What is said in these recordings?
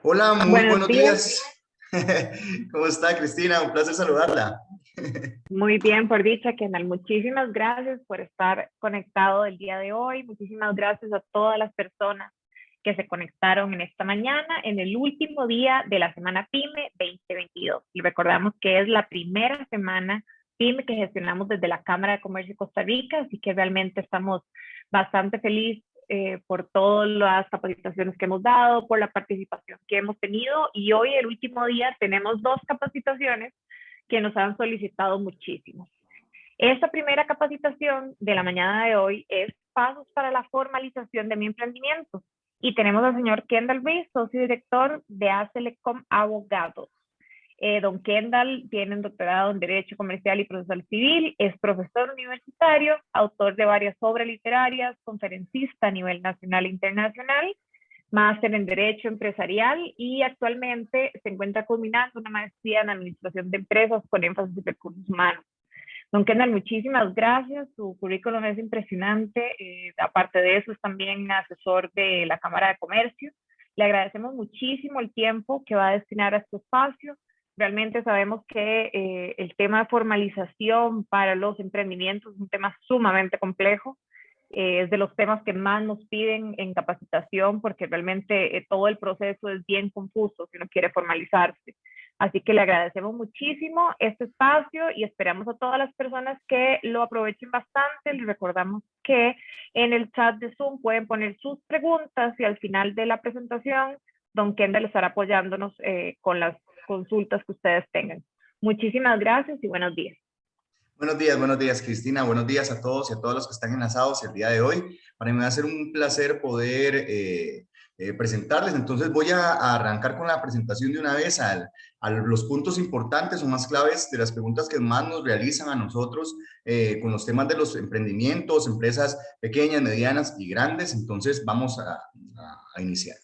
Hola, muy Buenos buenos días, días. ¿Cómo está, Cristina? Un placer saludarla. muy bien por dicha, Kendall. Muchísimas gracias por estar conectado el día de hoy. Muchísimas gracias a todas las personas que se conectaron en esta mañana, en el último día de la semana PYME 2022. Y recordamos que es la primera semana PYME que gestionamos desde la Cámara de Comercio de Costa Rica, así que realmente estamos bastante felices por todas las capacitaciones que hemos dado, por la participación que hemos tenido. Y hoy, el último día, tenemos dos capacitaciones que nos han solicitado muchísimo. Esta primera capacitación de la mañana de hoy es Pasos para la formalización de mi emprendimiento. Y tenemos al señor Kendall Ruiz, socio director de Acelecom Abogados. Don Kendall tiene un doctorado en Derecho Comercial y Procesal Civil, es profesor universitario, autor de varias obras literarias, conferencista a nivel nacional e internacional, máster en Derecho Empresarial y actualmente se encuentra culminando una maestría en Administración de Empresas con énfasis en recursos humanos. Don Kendall, muchísimas gracias. Su currículum es impresionante. Aparte de eso, es también asesor de la Cámara de Comercio. Le agradecemos muchísimo el tiempo que va a destinar a este espacio. Realmente sabemos que el tema de formalización para los emprendimientos es un tema sumamente complejo. Es de los temas que más nos piden en capacitación porque realmente todo el proceso es bien confuso si uno quiere formalizarse. Así que le agradecemos muchísimo este espacio y esperamos a todas las personas que lo aprovechen bastante. Les recordamos que en el chat de Zoom pueden poner sus preguntas y al final de la presentación, don Kendall estará apoyándonos con las consultas que ustedes tengan. Muchísimas gracias y buenos días. Buenos días, Cristina. Buenos días a todos y a todos los que están enlazados el día de hoy. Para mí va a ser un placer poder presentarles. Entonces voy a arrancar con la presentación de una vez a los puntos importantes o más claves de las preguntas que más nos realizan a nosotros con los temas de los emprendimientos, empresas pequeñas, medianas y grandes. Entonces vamos a iniciar.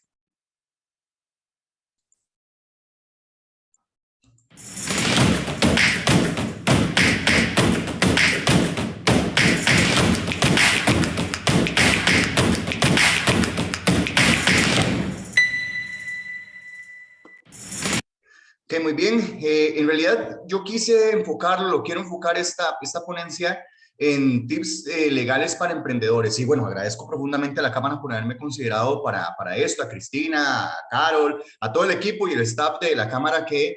Ok, muy bien. En realidad yo quise enfocarlo, lo quiero enfocar esta ponencia en tips legales para emprendedores. Y bueno, agradezco profundamente a la Cámara por haberme considerado para esto, a Cristina, a Carol, a todo el equipo y el staff de la Cámara que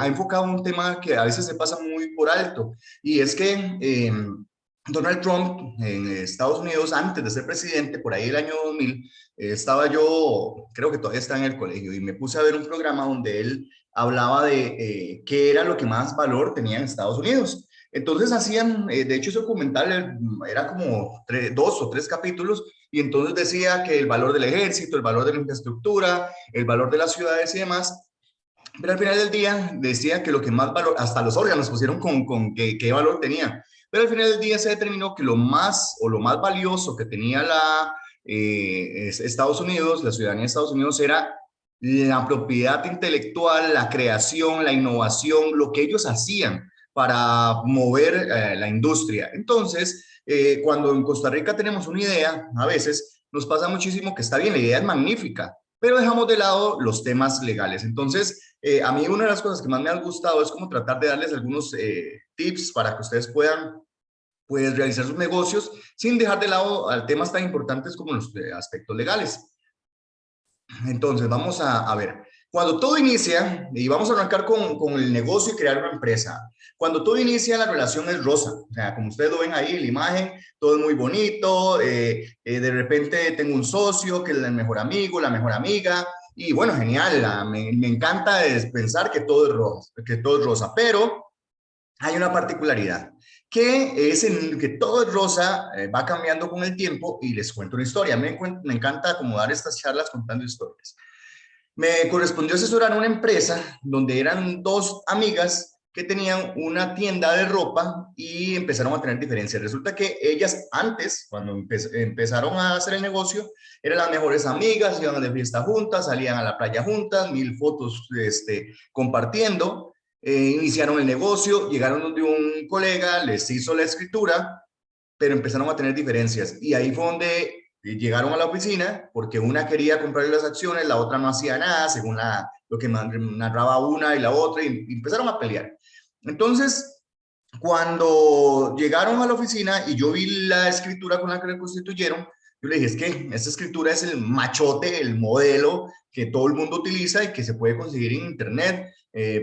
ha enfocado un tema que a veces se pasa muy por alto. Y es que Donald Trump en Estados Unidos, antes de ser presidente, por ahí el año 2000, estaba yo, creo que todavía está en el colegio, y me puse a ver un programa donde él hablaba de qué era lo que más valor tenía en Estados Unidos. Entonces hacían, de hecho ese documental era como dos o tres capítulos, y entonces decía que el valor del ejército, el valor de la infraestructura, el valor de las ciudades y demás, pero al final del día decía que lo que más valor, hasta los órganos pusieron con qué valor tenía, pero al final del día se determinó que lo más o lo más valioso que tenía Estados Unidos, la ciudadanía de Estados Unidos, era la propiedad intelectual, la creación, la innovación, lo que ellos hacían para mover la industria. Entonces, cuando en Costa Rica tenemos una idea, a veces nos pasa muchísimo que está bien, la idea es magnífica, pero dejamos de lado los temas legales. Entonces, a mí una de las cosas que más me ha gustado es como tratar de darles algunos tips para que ustedes puedan pues, realizar sus negocios sin dejar de lado temas tan importantes como los aspectos legales. Entonces, vamos a ver. Cuando todo inicia, y vamos a arrancar con el negocio y crear una empresa. Cuando todo inicia, la relación es rosa. O sea, como ustedes lo ven ahí en la imagen, todo es muy bonito. De repente tengo un socio que es el mejor amigo, la mejor amiga. Y bueno, genial. Me encanta pensar que todo es rosa, pero hay una particularidad, que es en que todo es rosa, va cambiando con el tiempo y les cuento una historia. Me encanta acomodar estas charlas contando historias. Me correspondió asesorar una empresa donde eran dos amigas que tenían una tienda de ropa y empezaron a tener diferencias. Resulta que ellas antes, cuando empezaron a hacer el negocio, eran las mejores amigas, iban de fiesta juntas, salían a la playa juntas, mil fotos compartiendo. Iniciaron el negocio, llegaron donde un colega, les hizo la escritura, pero empezaron a tener diferencias. Y ahí fue donde llegaron a la oficina porque una quería comprar las acciones, la otra no hacía nada, según lo que narraba una y la otra, y empezaron a pelear. Entonces, cuando llegaron a la oficina y yo vi la escritura con la que le constituyeron, yo le dije, es que esta escritura es el machote, el modelo que todo el mundo utiliza y que se puede conseguir en Internet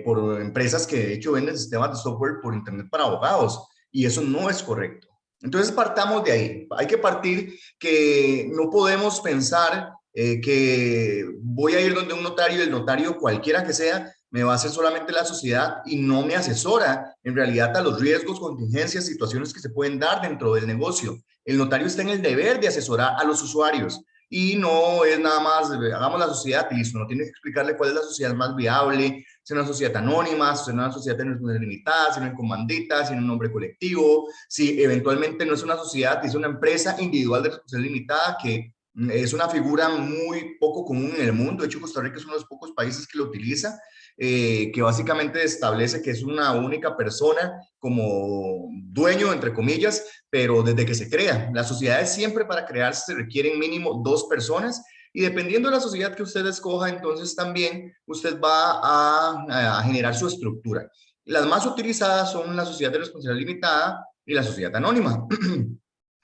por empresas que de hecho venden sistemas de software por Internet para abogados. Y eso no es correcto. Entonces partamos de ahí. Hay que partir que no podemos pensar que voy a ir donde un notario y el notario cualquiera que sea me va a hacer solamente la sociedad y no me asesora en realidad a los riesgos, contingencias, situaciones que se pueden dar dentro del negocio. El notario está en el deber de asesorar a los usuarios y no es nada más, hagamos la sociedad y listo, no tiene que explicarle cuál es la sociedad más viable, si es una sociedad anónima, si es una sociedad limitada, si no es comandita, si es un nombre colectivo, si eventualmente no es una sociedad, es una empresa individual de responsabilidad limitada que es una figura muy poco común en el mundo. De hecho, Costa Rica es uno de los pocos países que lo utiliza, que básicamente establece que es una única persona como dueño, entre comillas, pero desde que se crea. Las sociedades siempre para crearse se requieren mínimo 2 personas y dependiendo de la sociedad que usted escoja, entonces también usted va a generar su estructura. Las más utilizadas son la sociedad de responsabilidad limitada y la sociedad anónima.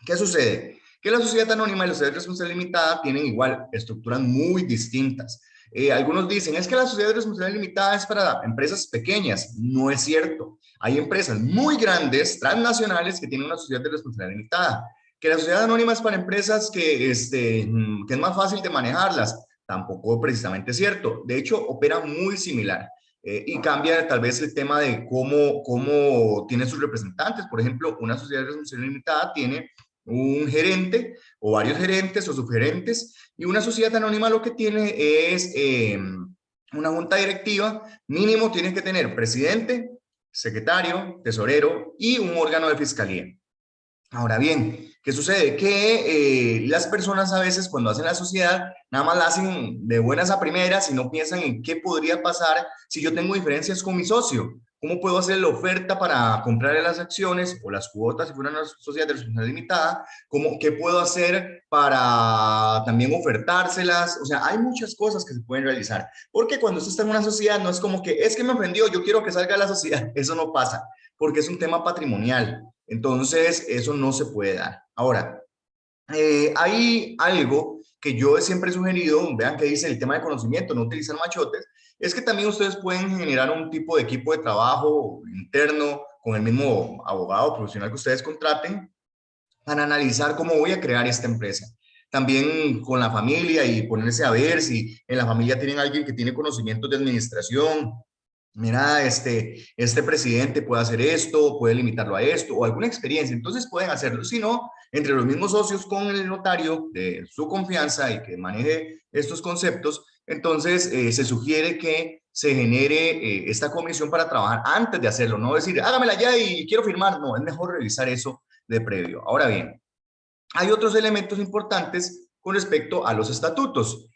¿Qué sucede? Que la sociedad anónima y la sociedad de responsabilidad limitada tienen igual estructuras muy distintas. Algunos dicen, es que la sociedad de responsabilidad limitada es para empresas pequeñas. No es cierto. Hay empresas muy grandes, transnacionales, que tienen una sociedad de responsabilidad limitada. Que la sociedad anónima es para empresas que es más fácil de manejarlas. Tampoco precisamente es cierto. De hecho, opera muy similar. Y cambia tal vez el tema de cómo tiene sus representantes. Por ejemplo, una sociedad de responsabilidad limitada tiene un gerente o varios gerentes o subgerentes, y una sociedad anónima lo que tiene es una junta directiva, mínimo tiene que tener presidente, secretario, tesorero y un órgano de fiscalía. Ahora bien, ¿qué sucede? Que las personas a veces cuando hacen la sociedad, nada más la hacen de buenas a primeras y no piensan en qué podría pasar si yo tengo diferencias con mi socio. ¿Cómo puedo hacer la oferta para comprarle las acciones o las cuotas si fuera una sociedad de responsabilidad limitada? ¿Qué puedo hacer para también ofertárselas? O sea, hay muchas cosas que se pueden realizar. Porque cuando usted está en una sociedad, no es como que es que me ofendió, yo quiero que salga de la sociedad. Eso no pasa, porque es un tema patrimonial. Entonces, eso no se puede dar. Ahora, hay algo que yo siempre he sugerido, vean que dice el tema de conocimiento, no utilizar machotes, es que también ustedes pueden generar un tipo de equipo de trabajo interno con el mismo abogado profesional que ustedes contraten para analizar cómo voy a crear esta empresa. También con la familia y ponerse a ver si en la familia tienen alguien que tiene conocimientos de administración. Mira, este presidente puede hacer esto, puede limitarlo a esto, o alguna experiencia, entonces pueden hacerlo. Si no, entre los mismos socios con el notario de su confianza y que maneje estos conceptos, entonces se sugiere que se genere esta comisión para trabajar antes de hacerlo, no decir, hágamela ya y quiero firmar, no, es mejor revisar eso de previo. Ahora bien, hay otros elementos importantes con respecto a los estatutos.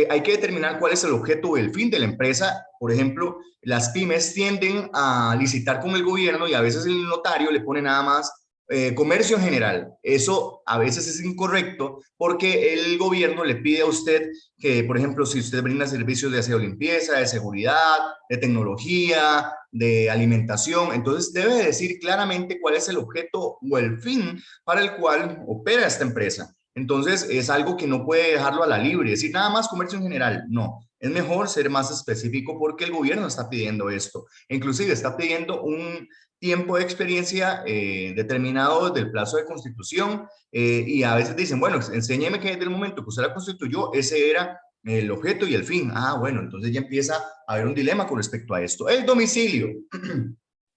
Hay que determinar cuál es el objeto o el fin de la empresa. Por ejemplo, las pymes tienden a licitar con el gobierno y a veces el notario le pone nada más comercio en general. Eso a veces es incorrecto porque el gobierno le pide a usted que, por ejemplo, si usted brinda servicios de aseo, limpieza, de seguridad, de tecnología, de alimentación, entonces debe decir claramente cuál es el objeto o el fin para el cual opera esta empresa. Entonces es algo que no puede dejarlo a la libre, decir nada más comercio en general, no. Es mejor ser más específico porque el gobierno está pidiendo esto. Inclusive está pidiendo un tiempo de experiencia determinado desde el plazo de constitución y a veces dicen, bueno, enséñeme que desde el momento que usted la constituyó, ese era el objeto y el fin. Ah, bueno, entonces ya empieza a haber un dilema con respecto a esto. El domicilio.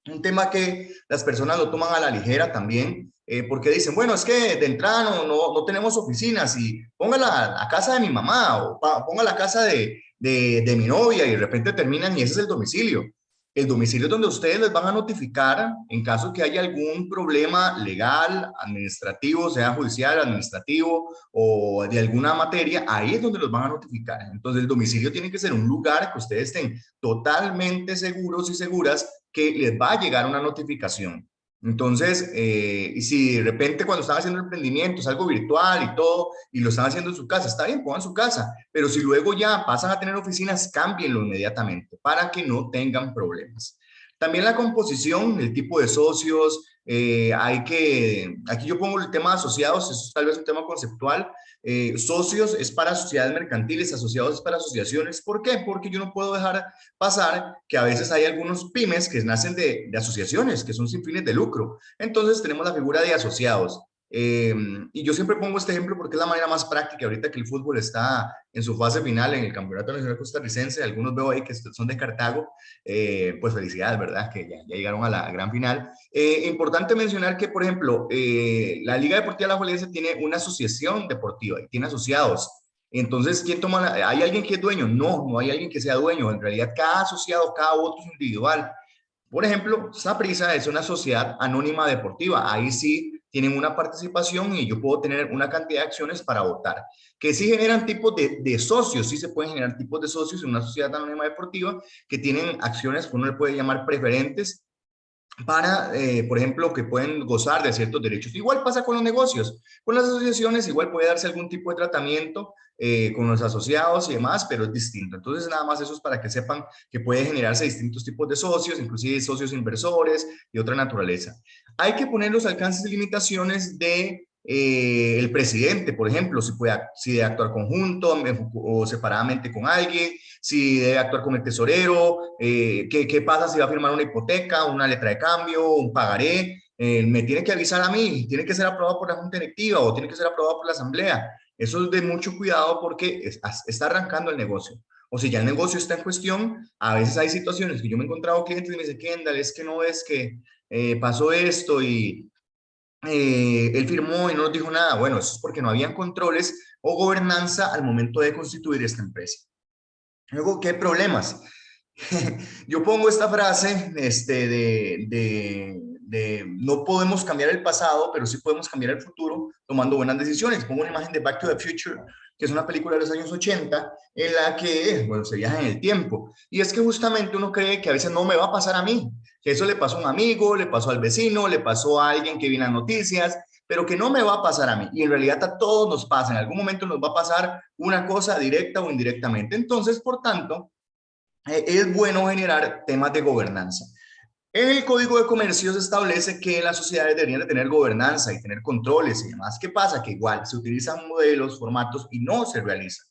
Un tema que las personas lo toman a la ligera también, porque dicen, bueno, es que de entrada no tenemos oficinas y ponga la casa de mi mamá o ponga la casa de mi novia y de repente terminan y ese es el domicilio. El domicilio es donde ustedes les van a notificar en caso que haya algún problema legal, administrativo, sea judicial, administrativo o de alguna materia, ahí es donde los van a notificar. Entonces el domicilio tiene que ser un lugar que ustedes estén totalmente seguros y seguras que les va a llegar una notificación. Entonces, y si de repente cuando están haciendo el emprendimiento es algo virtual y todo, y lo están haciendo en su casa, está bien, pongan su casa, pero si luego ya pasan a tener oficinas, cámbienlo inmediatamente para que no tengan problemas. También la composición, el tipo de socios, aquí yo pongo el tema de asociados, eso es tal vez un tema conceptual. Socios es para sociedades mercantiles, asociados es para asociaciones. ¿Por qué? Porque yo no puedo dejar pasar que a veces hay algunos pymes que nacen de asociaciones, que son sin fines de lucro. Entonces tenemos la figura de asociados. Y yo siempre pongo este ejemplo porque es la manera más práctica ahorita que el fútbol está en su fase final en el Campeonato Nacional Costarricense. Algunos veo ahí que son de Cartago. Pues felicidades, ¿verdad? Que ya llegaron a la gran final. Importante mencionar que, por ejemplo, la Liga Deportiva La Alajuelense tiene una asociación deportiva y tiene asociados. Entonces, ¿quién toma ¿hay alguien que es dueño? No, no hay alguien que sea dueño. En realidad, cada asociado, cada voto es individual. Por ejemplo, Saprissa es una sociedad anónima deportiva. Ahí sí tienen una participación y yo puedo tener una cantidad de acciones para votar. Que sí generan tipos de socios, sí se pueden generar tipos de socios en una sociedad anónima deportiva que tienen acciones que uno le puede llamar preferentes para, por ejemplo, que pueden gozar de ciertos derechos. Igual pasa con los negocios, con las asociaciones, igual puede darse algún tipo de tratamiento con los asociados y demás, pero es distinto. Entonces, nada más eso es para que sepan que puede generarse distintos tipos de socios, inclusive socios inversores y otra naturaleza. Hay que poner los alcances y limitaciones de el presidente, por ejemplo, si debe actuar conjunto o separadamente con alguien, si debe actuar como el tesorero, qué pasa si va a firmar una hipoteca, una letra de cambio, un pagaré, me tiene que avisar a mí, tiene que ser aprobado por la junta directiva o tiene que ser aprobado por la asamblea. Eso es de mucho cuidado porque está arrancando el negocio. O si ya el negocio está en cuestión, a veces hay situaciones que yo me he encontrado clientes y me dicen, Kendall, es que no ves que pasó esto y él firmó y no nos dijo nada. Bueno, eso es porque no habían controles o gobernanza al momento de constituir esta empresa. Luego, ¿qué problemas? Yo pongo esta frase no podemos cambiar el pasado, pero sí podemos cambiar el futuro tomando buenas decisiones. Pongo una imagen de Back to the Future, que es una película de los años 80, en la que, bueno, se viaja en el tiempo. Y es que justamente uno cree que a veces no me va a pasar a mí, que eso le pasó a un amigo, le pasó al vecino, le pasó a alguien que vi en las noticias, pero que no me va a pasar a mí. Y en realidad a todos nos pasa, en algún momento nos va a pasar una cosa directa o indirectamente. Entonces, por tanto, es bueno generar temas de gobernanza. En el Código de Comercio se establece que las sociedades deberían de tener gobernanza y tener controles y demás. ¿Qué pasa? Que igual se utilizan modelos, formatos y no se realiza.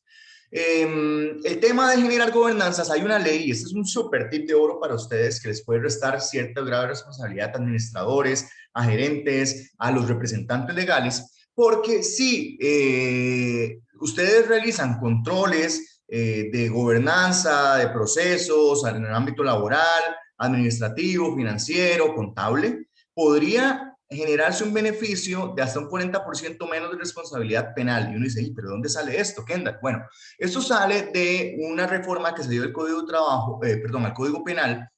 El tema de generar gobernanzas, hay una ley y este es un súper tip de oro para ustedes que les puede restar cierta grave responsabilidad a administradores, a gerentes, a los representantes legales, porque si ustedes realizan controles de gobernanza, de procesos en el ámbito laboral, administrativo, financiero, contable, podría generarse un beneficio de hasta un 40% menos de responsabilidad penal. Y uno dice, ¿pero dónde sale esto, Kendall? Bueno, esto sale de una reforma que se dio al Código de Trabajo, perdón, al Código Penal,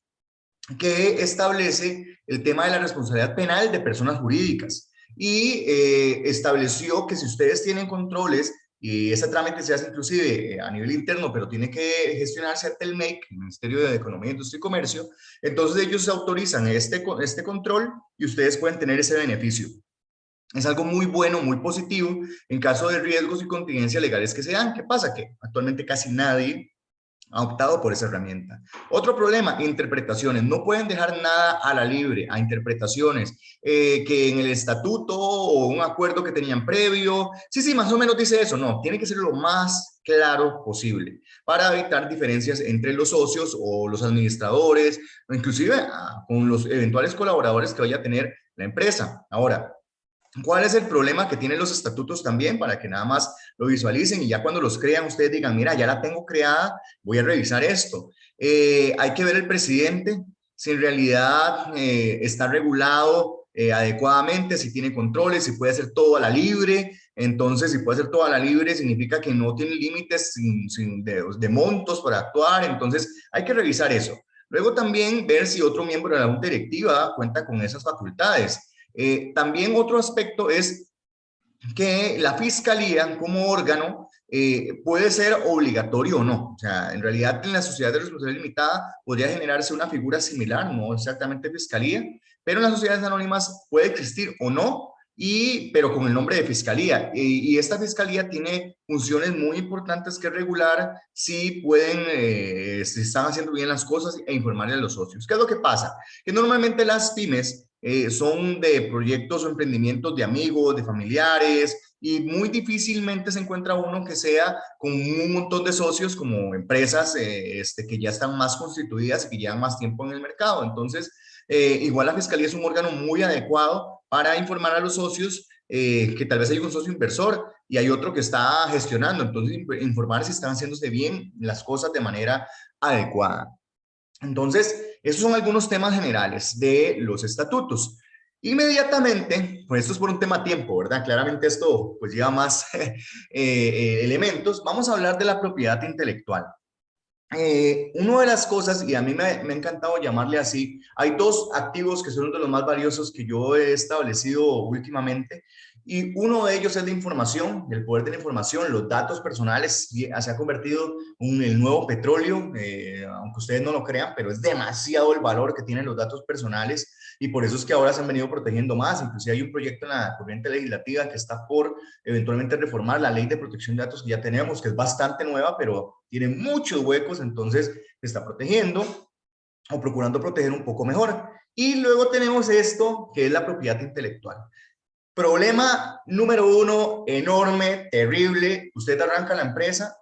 que establece el tema de la responsabilidad penal de personas jurídicas y estableció que si ustedes tienen controles y ese trámite se hace inclusive a nivel interno, pero tiene que gestionarse ante el MEC, el Ministerio de Economía, Industria y Comercio, entonces ellos autorizan este control y ustedes pueden tener ese beneficio. Es algo muy bueno, muy positivo en caso de riesgos y contingencias legales que se dan. ¿Qué pasa? Que actualmente casi nadie ha optado por esa herramienta. Otro problema, interpretaciones. No pueden dejar nada a la libre, a interpretaciones, que en el estatuto o un acuerdo que tenían previo, sí, más o menos dice eso. No, tiene que ser lo más claro posible para evitar diferencias entre los socios o los administradores, o inclusive con los eventuales colaboradores que vaya a tener la empresa. Ahora, ¿cuál es el problema que tienen los estatutos también? Para que nada más lo visualicen y ya cuando los crean ustedes digan, mira, ya la tengo creada, voy a revisar esto. Hay que ver el presidente, si en realidad está regulado adecuadamente, si tiene controles, si puede hacer todo a la libre. Entonces, si puede hacer todo a la libre, significa que no tiene límites de montos para actuar. Entonces, hay que revisar eso. Luego también ver si otro miembro de la junta directiva cuenta con esas facultades. También otro aspecto es que la fiscalía como órgano puede ser obligatorio o no. O sea, en realidad en la sociedad de responsabilidad limitada podría generarse una figura similar, no exactamente fiscalía, pero en las sociedades anónimas puede existir o no, pero con el nombre de fiscalía. Y esta fiscalía tiene funciones muy importantes que regular si pueden, si están haciendo bien las cosas e informarle a los socios. ¿Qué es lo que pasa? Que normalmente las pymes son de proyectos o emprendimientos de amigos, de familiares, y muy difícilmente se encuentra uno que sea con un montón de socios como empresas que ya están más constituidas y que llevan más tiempo en el mercado. Entonces, igual la fiscalía es un órgano muy adecuado para informar a los socios que tal vez hay un socio inversor y hay otro que está gestionando. Entonces, informar si están haciéndose bien las cosas de manera adecuada. Entonces, esos son algunos temas generales de los estatutos. Inmediatamente, pues esto es por un tema tiempo, ¿verdad? Claramente esto pues lleva más elementos. Vamos a hablar de la propiedad intelectual. Una de las cosas, y a mí me ha encantado llamarle así, hay dos activos que son uno de los más valiosos que yo he establecido últimamente, y uno de ellos es la información, el poder de la información, los datos personales, se ha convertido en el nuevo petróleo, aunque ustedes no lo crean, pero es demasiado el valor que tienen los datos personales, y por eso es que ahora se han venido protegiendo más. Inclusive hay un proyecto en la corriente legislativa que está por eventualmente reformar la ley de protección de datos que ya tenemos, que es bastante nueva, pero tiene muchos huecos, entonces se está protegiendo o procurando proteger un poco mejor. Y luego tenemos esto, que es la propiedad intelectual. Problema número uno, enorme, terrible. Usted arranca la empresa,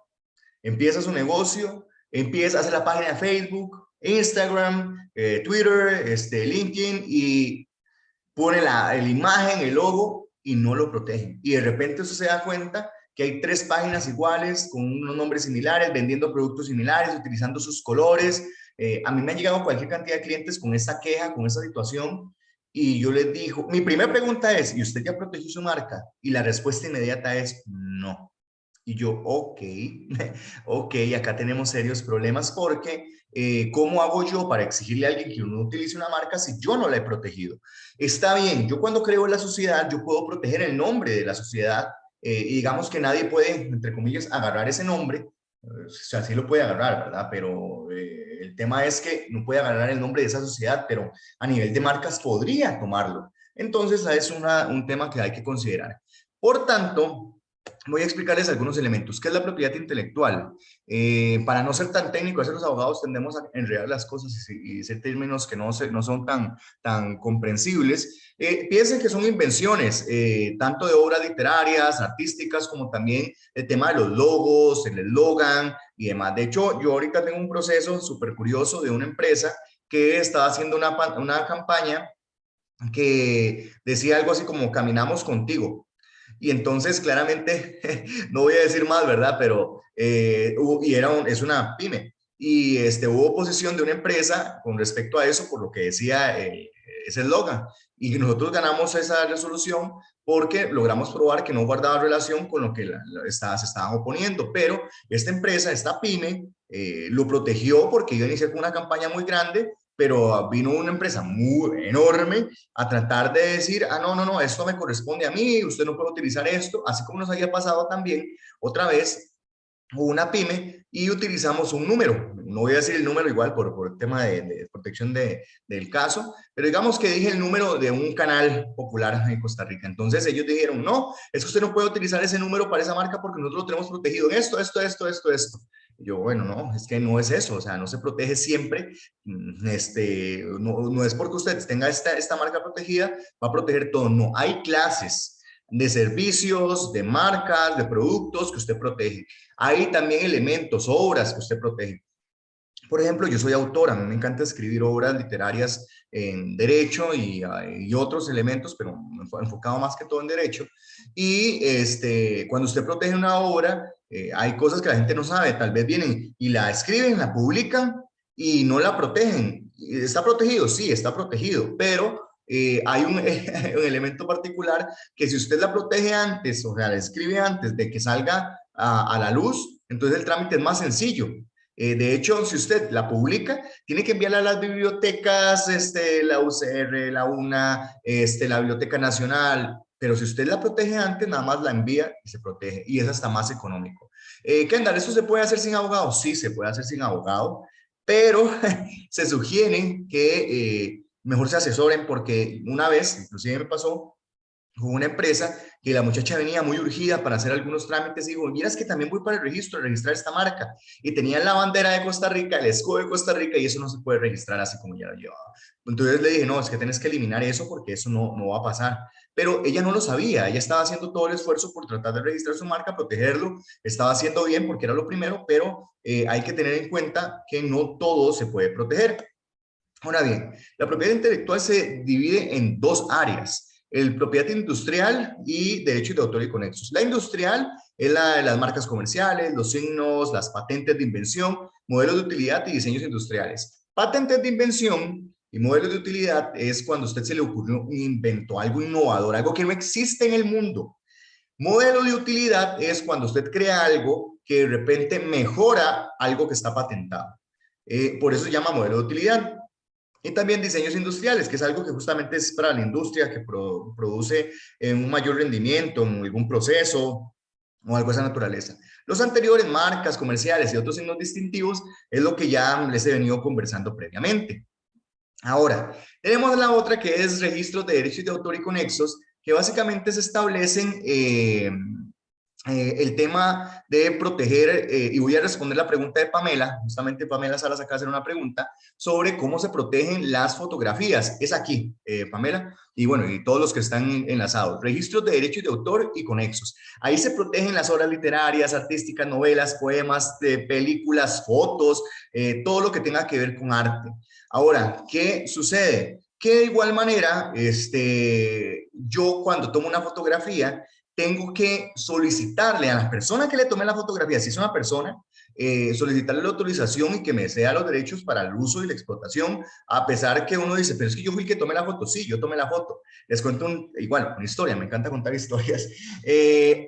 empieza su negocio, empieza a hacer la página de Facebook, Instagram, Twitter, LinkedIn, y pone la imagen, el logo, y no lo protegen. Y de repente usted se da cuenta que hay 3 páginas iguales, con unos nombres similares, vendiendo productos similares, utilizando sus colores. A mí me han llegado cualquier cantidad de clientes con esa queja, con esa situación, y yo les digo, mi primera pregunta es, ¿y usted ya protegió su marca? Y la respuesta inmediata es no. Y yo, ok, ok, acá tenemos serios problemas porque ¿cómo hago yo para exigirle a alguien que no utilice una marca si yo no la he protegido? Está bien, yo cuando creo la sociedad, yo puedo proteger el nombre de la sociedad, y digamos que nadie puede, entre comillas, agarrar ese nombre. O sea, sí lo puede agarrar, ¿verdad? Pero el tema es que no puede agarrar el nombre de esa sociedad, pero a nivel de marcas podría tomarlo. Entonces, es un tema que hay que considerar. Por tanto, voy a explicarles algunos elementos. ¿Qué es la propiedad intelectual? Para no ser tan técnico, a veces los abogados tendemos a enredar las cosas y decir términos que no son tan comprensibles. Piensen que son invenciones, tanto de obras literarias, artísticas, como también el tema de los logos, el eslogan y demás. De hecho, yo ahorita tengo un proceso súper curioso de una empresa que está haciendo una campaña que decía algo así como caminamos contigo. Y entonces, claramente, no voy a decir más, ¿verdad? Pero, es una pyme. Y hubo oposición de una empresa con respecto a eso, por lo que decía ese eslogan. Y nosotros ganamos esa resolución porque logramos probar que no guardaba relación con lo que se estaban oponiendo. Pero esta empresa, esta pyme, lo protegió porque iba a iniciar con una campaña muy grande, pero vino una empresa muy enorme a tratar de decir, no, esto me corresponde a mí, usted no puede utilizar esto, así como nos había pasado también otra vez una pyme y utilizamos un número. No voy a decir el número igual por el tema de protección del caso, pero digamos que dije el número de un canal popular en Costa Rica. Entonces ellos dijeron, no, es que usted no puede utilizar ese número para esa marca porque nosotros lo tenemos protegido en esto. Y yo, bueno, no, es que no es eso, o sea, no se protege siempre. No es porque usted tenga esta marca protegida, va a proteger todo. No, hay clases de servicios, de marcas, de productos que usted protege. Hay también elementos, obras que usted protege. Por ejemplo, yo soy autora, a mí me encanta escribir obras literarias en derecho y otros elementos, pero enfocado más que todo en derecho. Y cuando usted protege una obra, hay cosas que la gente no sabe. Tal vez vienen y la escriben, la publican y no la protegen. ¿Está protegido? Sí, está protegido, pero hay un elemento particular que si usted la protege antes, o sea, la escribe antes de que salga a la luz, entonces el trámite es más sencillo. De hecho, si usted la publica, tiene que enviarla a las bibliotecas, la UCR, la UNA, la Biblioteca Nacional, pero si usted la protege antes, nada más la envía y se protege, y es hasta más económico. Kendall, ¿esto se puede hacer sin abogado? Sí, se puede hacer sin abogado, pero se sugiere que mejor se asesoren, porque una vez, inclusive me pasó, con una empresa que la muchacha venía muy urgida para hacer algunos trámites y dijo, miras que también voy para el registro, a registrar esta marca. Y tenían la bandera de Costa Rica, el escudo de Costa Rica, y eso no se puede registrar así como ya lo llevaba. Entonces le dije, no, es que tienes que eliminar eso porque eso no va a pasar. Pero ella no lo sabía, ella estaba haciendo todo el esfuerzo por tratar de registrar su marca, protegerlo, estaba haciendo bien porque era lo primero, pero hay que tener en cuenta que no todo se puede proteger. Ahora bien, la propiedad intelectual se divide en dos áreas, el propiedad industrial y derechos de autor y conexos. La industrial es la de las marcas comerciales, los signos, las patentes de invención, modelos de utilidad y diseños industriales. Patentes de invención y modelos de utilidad es cuando a usted se le ocurrió un invento, algo innovador, algo que no existe en el mundo. Modelo de utilidad es cuando usted crea algo que de repente mejora algo que está patentado. Por eso se llama modelo de utilidad. Y también diseños industriales, que es algo que justamente es para la industria, que produce un mayor rendimiento en algún proceso o algo de esa naturaleza. Los anteriores, marcas comerciales y otros signos distintivos, es lo que ya les he venido conversando previamente. Ahora, tenemos la otra que es registros de derechos de autor y conexos, que básicamente se establecen el tema de proteger, y voy a responder la pregunta de Pamela, justamente Pamela Salas acaba de hacer una pregunta sobre cómo se protegen las fotografías. Es aquí, Pamela, y bueno, y todos los que están enlazados. Registros de derechos de autor y conexos. Ahí se protegen las obras literarias, artísticas, novelas, poemas, películas, fotos, todo lo que tenga que ver con arte. Ahora, ¿qué sucede? Que de igual manera, yo cuando tomo una fotografía, tengo que solicitarle a la persona que le tome la fotografía, si es una persona, solicitarle la autorización y que me ceda los derechos para el uso y la explotación, a pesar que uno dice, pero es que yo fui el que tomé la foto. Sí, yo tomé la foto. Les cuento igual, una historia, me encanta contar historias.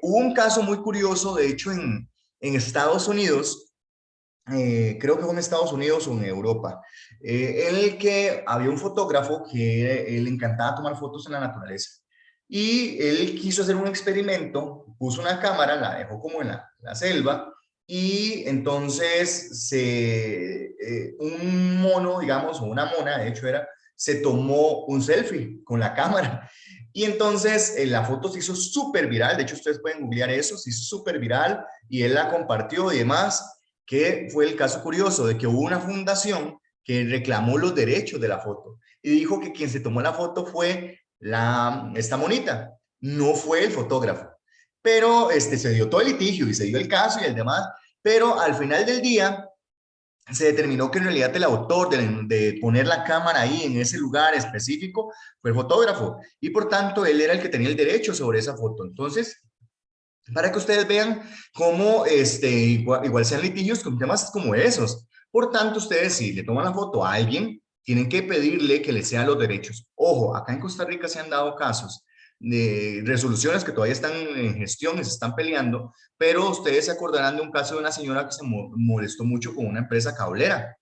Hubo un caso muy curioso, de hecho, en Estados Unidos, creo que fue en Estados Unidos o en Europa, en el que había un fotógrafo que le encantaba tomar fotos en la naturaleza. Y él quiso hacer un experimento, puso una cámara, la dejó como en la selva, y entonces un mono, digamos, o una mona, de hecho era, se tomó un selfie con la cámara. Y entonces la foto se hizo súper viral, de hecho ustedes pueden googlear eso, se hizo súper viral, y él la compartió y demás, que fue el caso curioso de que hubo una fundación que reclamó los derechos de la foto y dijo que quien se tomó la foto fue esta monita, no fue el fotógrafo. Pero se dio todo el litigio y se dio el caso y el demás, pero al final del día se determinó que en realidad el autor de poner la cámara ahí en ese lugar específico fue el fotógrafo y por tanto él era el que tenía el derecho sobre esa foto. Entonces, para que ustedes vean cómo igual sean litigios con temas como esos. Por tanto, ustedes si le toman la foto a alguien, tienen que pedirle que le sean los derechos. Ojo, acá en Costa Rica se han dado casos de resoluciones que todavía están en gestión y se están peleando, pero ustedes se acordarán de un caso de una señora que se molestó mucho con una empresa cablera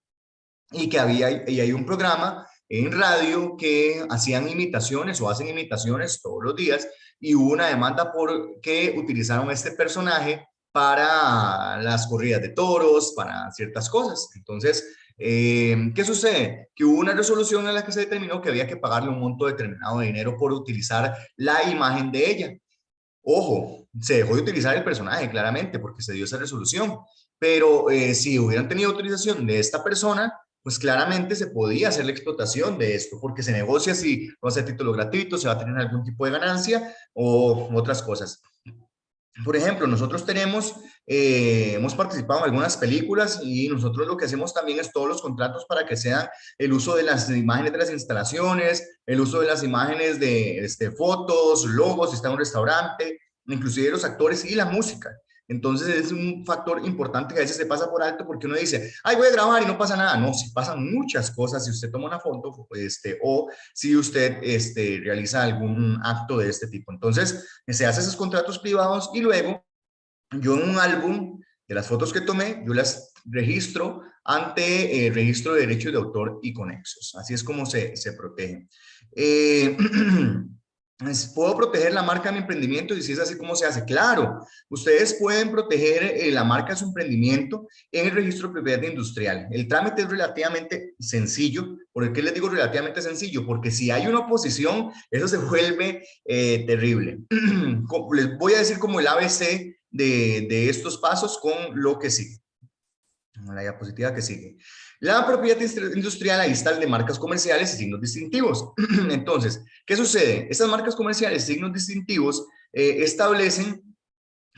y que hay un programa en radio que hacían imitaciones o hacen imitaciones todos los días y hubo una demanda por que utilizaron este personaje para las corridas de toros, para ciertas cosas. Entonces, ¿qué sucede? Que hubo una resolución en la que se determinó que había que pagarle un monto determinado de dinero por utilizar la imagen de ella. Ojo, se dejó de utilizar el personaje claramente porque se dio esa resolución, pero si hubieran tenido autorización de esta persona, pues claramente se podía hacer la explotación de esto, porque se negocia si va a ser título gratuito, se va a tener algún tipo de ganancia o otras cosas. Por ejemplo, nosotros hemos participado en algunas películas y nosotros lo que hacemos también es todos los contratos para que sean el uso de las imágenes de las instalaciones, el uso de las imágenes de fotos, logos, si está en un restaurante, inclusive los actores y la música. Entonces es un factor importante que a veces se pasa por alto porque uno dice, ay, voy a grabar y no pasa nada. No, sí pasan muchas cosas si usted toma una foto o si usted realiza algún acto de este tipo. Entonces, se hace esos contratos privados y luego yo en un álbum de las fotos que tomé, yo las registro ante el registro de derechos de autor y conexos. Así es como se protegen. ¿Puedo proteger la marca de mi emprendimiento? Y si es así, ¿cómo se hace? Claro, ustedes pueden proteger la marca de su emprendimiento en el registro de propiedad industrial. El trámite es relativamente sencillo. ¿Por qué les digo relativamente sencillo? Porque si hay una oposición, eso se vuelve terrible. Les voy a decir como el ABC de estos pasos con lo que sigue. La diapositiva que sigue. La propiedad industrial, ahí está el de marcas comerciales y signos distintivos. Entonces, ¿qué sucede? Estas marcas comerciales y signos distintivos establecen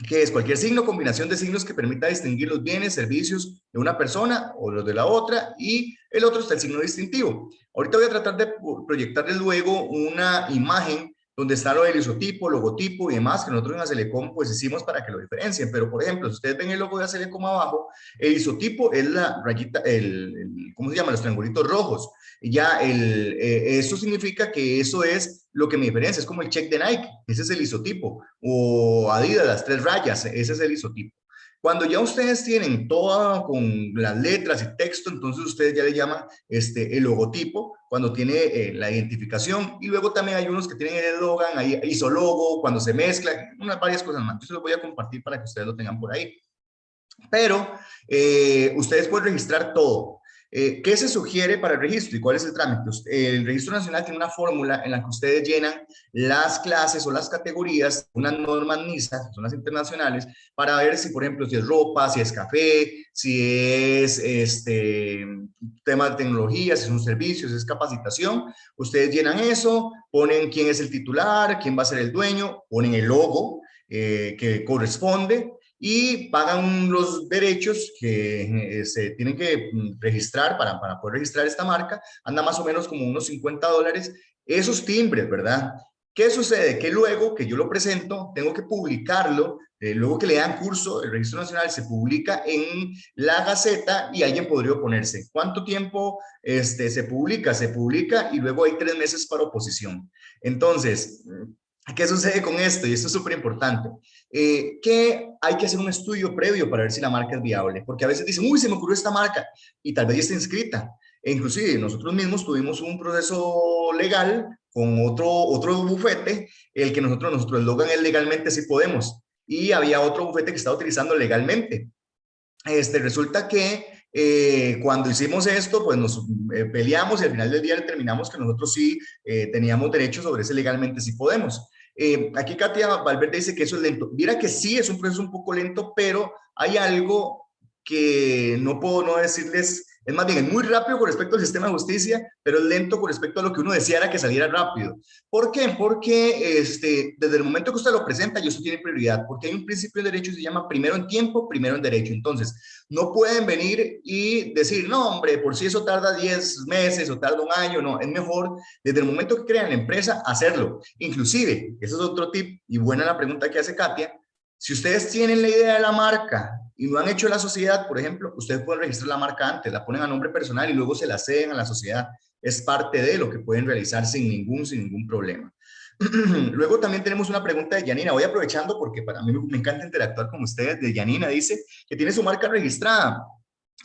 que es cualquier signo o combinación de signos que permita distinguir los bienes, servicios de una persona o los de la otra, y el otro está el signo distintivo. Ahorita voy a tratar de proyectarles luego una imagen donde está lo del isotipo, logotipo y demás, que nosotros en Acelecom pues hicimos para que lo diferencien. Pero, por ejemplo, si ustedes ven el logo de Acelecom abajo, el isotipo es la rayita, ¿cómo se llama? Los triangulitos rojos. Y ya eso significa que eso es lo que me diferencia, es como el check de Nike, ese es el isotipo, o Adidas, las 3 rayas, ese es el isotipo. Cuando ya ustedes tienen todo con las letras y texto, entonces ustedes ya le llaman el logotipo, cuando tiene la identificación, y luego también hay unos que tienen el eslogan, ahí isologo, cuando se mezclan, varias cosas más. Entonces los voy a compartir para que ustedes lo tengan por ahí. Pero ustedes pueden registrar todo. ¿Qué se sugiere para el registro y cuál es el trámite? El Registro Nacional tiene una fórmula en la que ustedes llenan las clases o las categorías, unas normas NISA, que son las internacionales, para ver si, por ejemplo, si es ropa, si es café, si es tema de tecnología, si son servicios, si es capacitación. Ustedes llenan eso, ponen quién es el titular, quién va a ser el dueño, ponen el logo que corresponde, y pagan los derechos que se tienen que registrar para poder registrar esta marca. Anda más o menos como unos $50 esos timbres, ¿verdad? ¿Qué sucede? Que luego que yo lo presento, tengo que publicarlo, luego que le dan curso, el Registro Nacional se publica en la Gaceta y alguien podría oponerse. ¿Cuánto tiempo se publica? Se publica y luego hay 3 meses para oposición. Entonces, ¿qué sucede con esto? Y esto es súper importante. Que hay que hacer un estudio previo para ver si la marca es viable, porque a veces dicen, uy, se me ocurrió esta marca, y tal vez ya está inscrita. E inclusive nosotros mismos tuvimos un proceso legal con otro bufete, el que nuestro eslogan es legalmente sí podemos, y había otro bufete que estaba utilizando legalmente. Resulta que cuando hicimos esto, pues nos peleamos y al final del día determinamos que nosotros sí teníamos derecho sobre ese legalmente sí podemos. Aquí Katia Valverde dice que eso es lento. Mira que sí, es un proceso un poco lento, pero hay algo que no puedo no decirles, es más bien, es muy rápido con respecto al sistema de justicia, pero es lento con respecto a lo que uno deseara que saliera rápido. ¿Por qué? Porque desde el momento que usted lo presenta, y eso tiene prioridad, porque hay un principio de derecho que se llama primero en tiempo, primero en derecho. Entonces, no pueden venir y decir, no, hombre, por si eso tarda 10 meses o tarda un año, no, es mejor desde el momento que crean la empresa hacerlo. Inclusive, ese es otro tip, y buena la pregunta que hace Katia, si ustedes tienen la idea de la marca y no han hecho la sociedad, por ejemplo, ustedes pueden registrar la marca antes, la ponen a nombre personal y luego se la ceden a la sociedad. Es parte de lo que pueden realizar sin ningún problema. Luego también tenemos una pregunta de Yanina. Voy aprovechando porque para mí me encanta interactuar con ustedes. De Yanina dice que tiene su marca registrada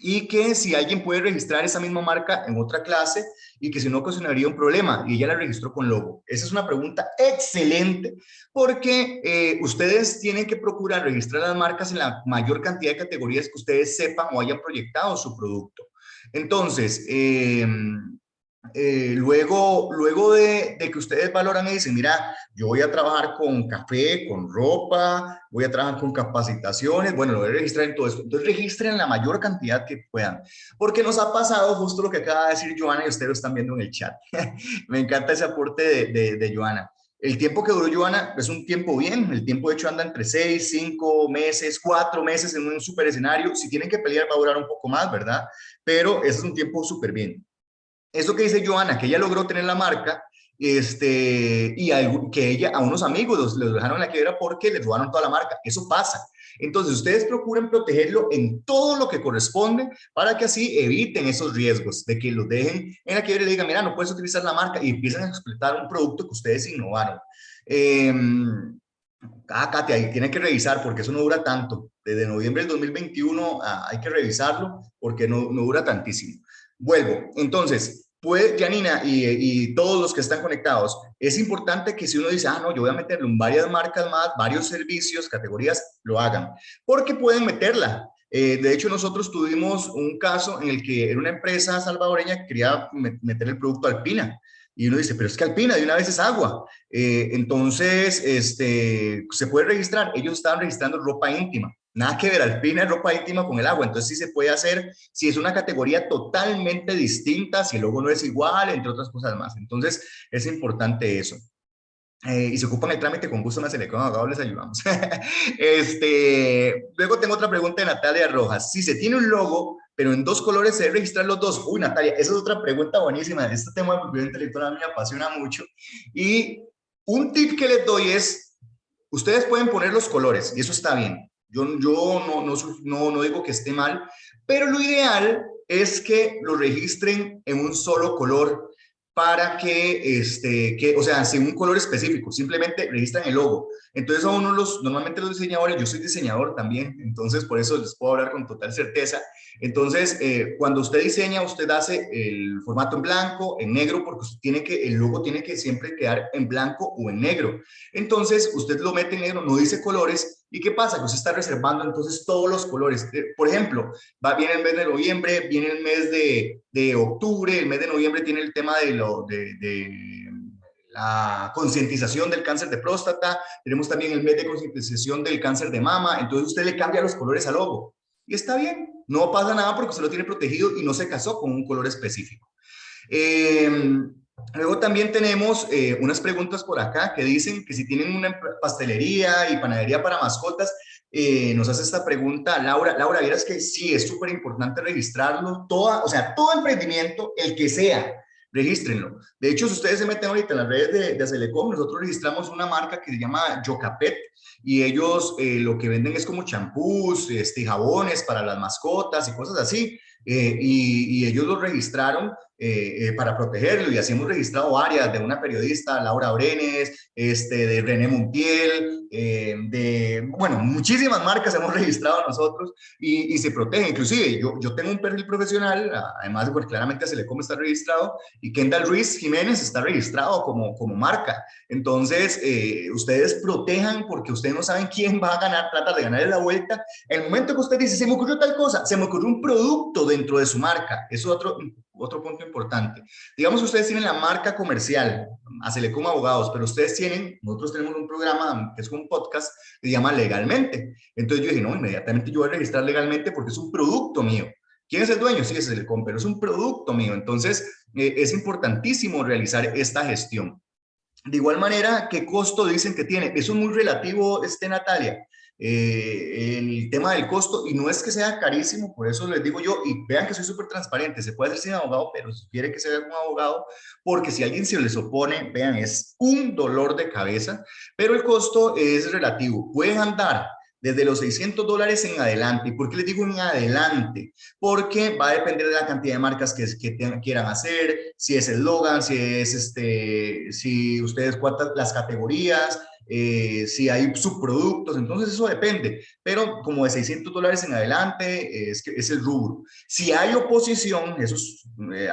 y que si alguien puede registrar esa misma marca en otra clase y que si no ocasionaría un problema, y ella la registró con logo. Esa es una pregunta excelente porque ustedes tienen que procurar registrar las marcas en la mayor cantidad de categorías que ustedes sepan o hayan proyectado su producto. Entonces, luego de que ustedes valoran y dicen, mira, yo voy a trabajar con café, con ropa, voy a trabajar con capacitaciones, bueno, lo voy a registrar en todo esto. Entonces registren la mayor cantidad que puedan, porque nos ha pasado justo lo que acaba de decir Joana y ustedes lo están viendo en el chat. Me encanta ese aporte de Joana. El tiempo que duró Joana es un tiempo bien, el tiempo de hecho anda entre 6, 5 meses, 4 meses en un super escenario. Si tienen que pelear va a durar un poco más, ¿verdad? Pero ese es un tiempo súper bien. Eso que dice Joana, que ella logró tener la marca, y que ella a unos amigos les dejaron en la quiebra porque les robaron toda la marca. Eso pasa. Entonces, ustedes procuren protegerlo en todo lo que corresponde para que así eviten esos riesgos de que los dejen en la quiebra y le digan, mira, no puedes utilizar la marca y empiezan a explotar un producto que ustedes innovaron. Katia, ahí tiene que revisar porque eso no dura tanto. Desde noviembre del 2021 hay que revisarlo porque no dura tantísimo. Vuelvo. Entonces, Janina, y todos los que están conectados, es importante que si uno dice, ah, no, yo voy a meterlo en varias marcas más, varios servicios, categorías, lo hagan, porque pueden meterla. De hecho, nosotros tuvimos un caso en el que era una empresa salvadoreña que quería meter el producto Alpina. Y uno dice, pero es que Alpina de una vez es agua. Entonces, se puede registrar. Ellos estaban registrando ropa íntima. Nada que ver, Alpina es ropa íntima con el agua. Entonces, sí se puede hacer si es una categoría totalmente distinta, si el logo no es igual, entre otras cosas más. Entonces, es importante eso. Y se ocupan el trámite con gusto en la selección, abogados les ayudamos. Luego tengo otra pregunta de Natalia Rojas. Si se tiene un logo, pero en dos colores, ¿se debe registrar los dos? Uy, Natalia, esa es otra pregunta buenísima. Este tema de propiedad intelectual a mí me apasiona mucho. Y un tip que les doy es, ustedes pueden poner los colores, y eso está bien. Yo no digo que esté mal, pero lo ideal es que lo registren en un solo color para o sea, sin un color específico, simplemente registran el logo. Entonces a uno normalmente los diseñadores, yo soy diseñador también, entonces por eso les puedo hablar con total certeza. Entonces, cuando usted diseña, usted hace el formato en blanco, en negro, porque el logo tiene que siempre quedar en blanco o en negro. Entonces, usted lo mete en negro, no dice colores, ¿y qué pasa? Que usted está reservando entonces todos los colores. Por ejemplo, viene el mes de noviembre, viene el mes de octubre, el mes de noviembre tiene el tema de la concientización del cáncer de próstata, tenemos también el mes de concientización del cáncer de mama, entonces usted le cambia los colores al logo. Y está bien, no pasa nada porque usted lo tiene protegido y no se casó con un color específico. Eh, Luego también tenemos unas preguntas por acá que dicen que si tienen una pastelería y panadería para mascotas, nos hace esta pregunta Laura. Laura, vieras que sí, es súper importante registrarlo, o sea, todo emprendimiento, el que sea, regístrenlo. De hecho, si ustedes se meten ahorita en las redes de Acelecom, nosotros registramos una marca que se llama Yocapet y ellos lo que venden es como champús, jabones para las mascotas y cosas así. Y ellos lo registraron para protegerlo y así hemos registrado varias, de una periodista, Laura Brenes, de René Montiel, bueno, muchísimas marcas hemos registrado nosotros y se protegen. Inclusive yo tengo un perfil profesional, además de porque claramente Acelecom está registrado y Kendall Ruiz Jiménez está registrado como marca. Entonces, ustedes protejan porque ustedes no saben quién va a ganar, tratar de ganarle la vuelta. El momento que usted dice, se me ocurrió tal cosa, se me ocurrió un producto dentro de su marca, eso es otro punto importante. Digamos que ustedes tienen la marca comercial, Acelecom Abogados, pero nosotros tenemos un programa que es un podcast que se llama Legalmente. Entonces yo dije, no, inmediatamente yo voy a registrar legalmente porque es un producto mío. ¿Quién es el dueño? Sí, es Acelecom, pero es un producto mío. Entonces es importantísimo realizar esta gestión. De igual manera, ¿qué costo dicen que tiene? Eso es muy relativo, Natalia. El tema del costo, y no es que sea carísimo, por eso les digo yo, y vean que soy súper transparente, se puede hacer sin abogado, pero si quiere que se vea con abogado, porque si alguien se les opone, vean, es un dolor de cabeza, pero el costo es relativo. Pueden andar desde los $600 en adelante. ¿Y por qué les digo en adelante? Porque va a depender de la cantidad de marcas que quieran hacer, si es el Logan, si ustedes cuentan las categorías, si hay subproductos, entonces eso depende, pero como de $600 en adelante es el rubro. Si hay oposición, eso es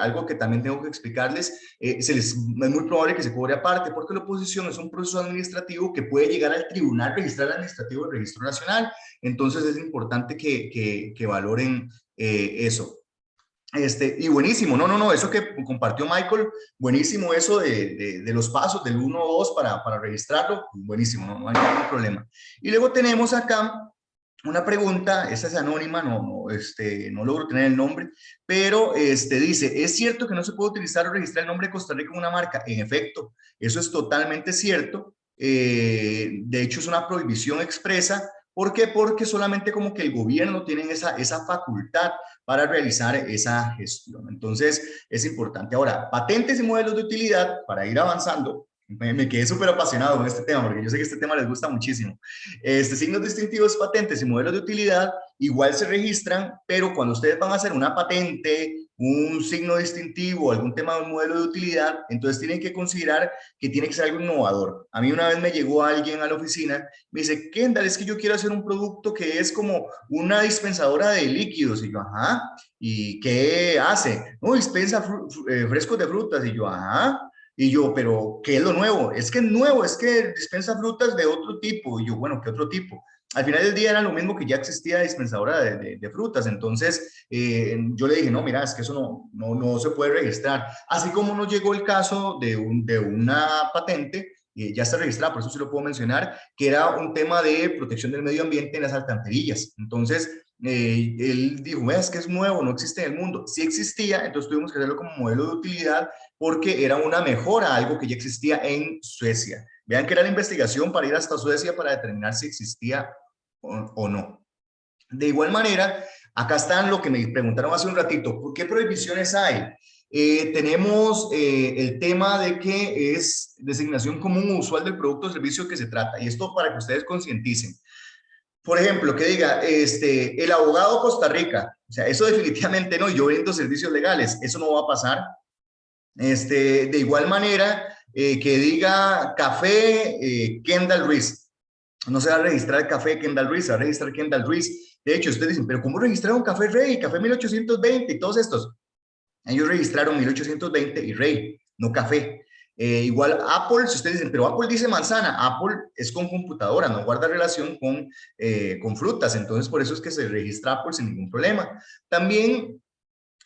algo que también tengo que explicarles, es muy probable que se cobre aparte, porque la oposición es un proceso administrativo que puede llegar al Tribunal Registral Administrativo del Registro Nacional, entonces es importante que valoren eso. Y buenísimo, no, eso que compartió Michael, buenísimo eso de los pasos del 1 o 2 para registrarlo, buenísimo, no hay ningún problema. Y luego tenemos acá una pregunta, esta es anónima, no logro tener el nombre, pero dice, ¿es cierto que no se puede utilizar o registrar el nombre de Costa Rica en una marca? En efecto, eso es totalmente cierto, de hecho es una prohibición expresa. ¿Por qué? Porque solamente como que el gobierno tiene esa facultad para realizar esa gestión. Entonces, es importante. Ahora, patentes y modelos de utilidad, para ir avanzando, me quedé súper apasionado con este tema, porque yo sé que este tema les gusta muchísimo. Signos distintivos, patentes y modelos de utilidad, igual se registran, pero cuando ustedes van a hacer una patente un signo distintivo, algún tema de un modelo de utilidad, entonces tienen que considerar que tiene que ser algo innovador. A mí una vez me llegó alguien a la oficina, me dice, Kendall, es que yo quiero hacer un producto que es como una dispensadora de líquidos. Y yo, ajá, ¿y qué hace? No, dispensa frescos de frutas. Y yo, ajá. Y yo, pero ¿qué es lo nuevo? Es que es nuevo, es que dispensa frutas de otro tipo. Y yo, bueno, ¿qué otro tipo? Al final del día era lo mismo que ya existía dispensadora de frutas. Entonces, yo le dije, no, mira, es que eso no se puede registrar. Así como nos llegó el caso de una patente, ya está registrada, por eso sí lo puedo mencionar, que era un tema de protección del medio ambiente en las alcantarillas. Entonces, él dijo, es que es nuevo, no existe en el mundo. Sí existía, entonces tuvimos que hacerlo como modelo de utilidad porque era una mejora a algo que ya existía en Suecia. Vean que era la investigación para ir hasta Suecia para determinar si existía o no. De igual manera, acá están lo que me preguntaron hace un ratito, ¿por qué prohibiciones hay? Tenemos el tema de que es designación común o usual del producto o servicio que se trata, y esto para que ustedes concienticen. Por ejemplo, que diga, el abogado Costa Rica, o sea, eso definitivamente no, yo vendo servicios legales, eso no va a pasar. De igual manera, que diga café Kendall Ruiz, no se va a registrar el café Kendall Ruiz, se va a registrar Kendall Ruiz. De hecho, ustedes dicen, pero ¿cómo registraron Café Rey, Café 1820 y todos estos? Ellos registraron 1820 y Rey, no café. Igual Apple, si ustedes dicen, pero Apple dice manzana, Apple es con computadora, no guarda relación con frutas, entonces por eso es que se registra Apple sin ningún problema. También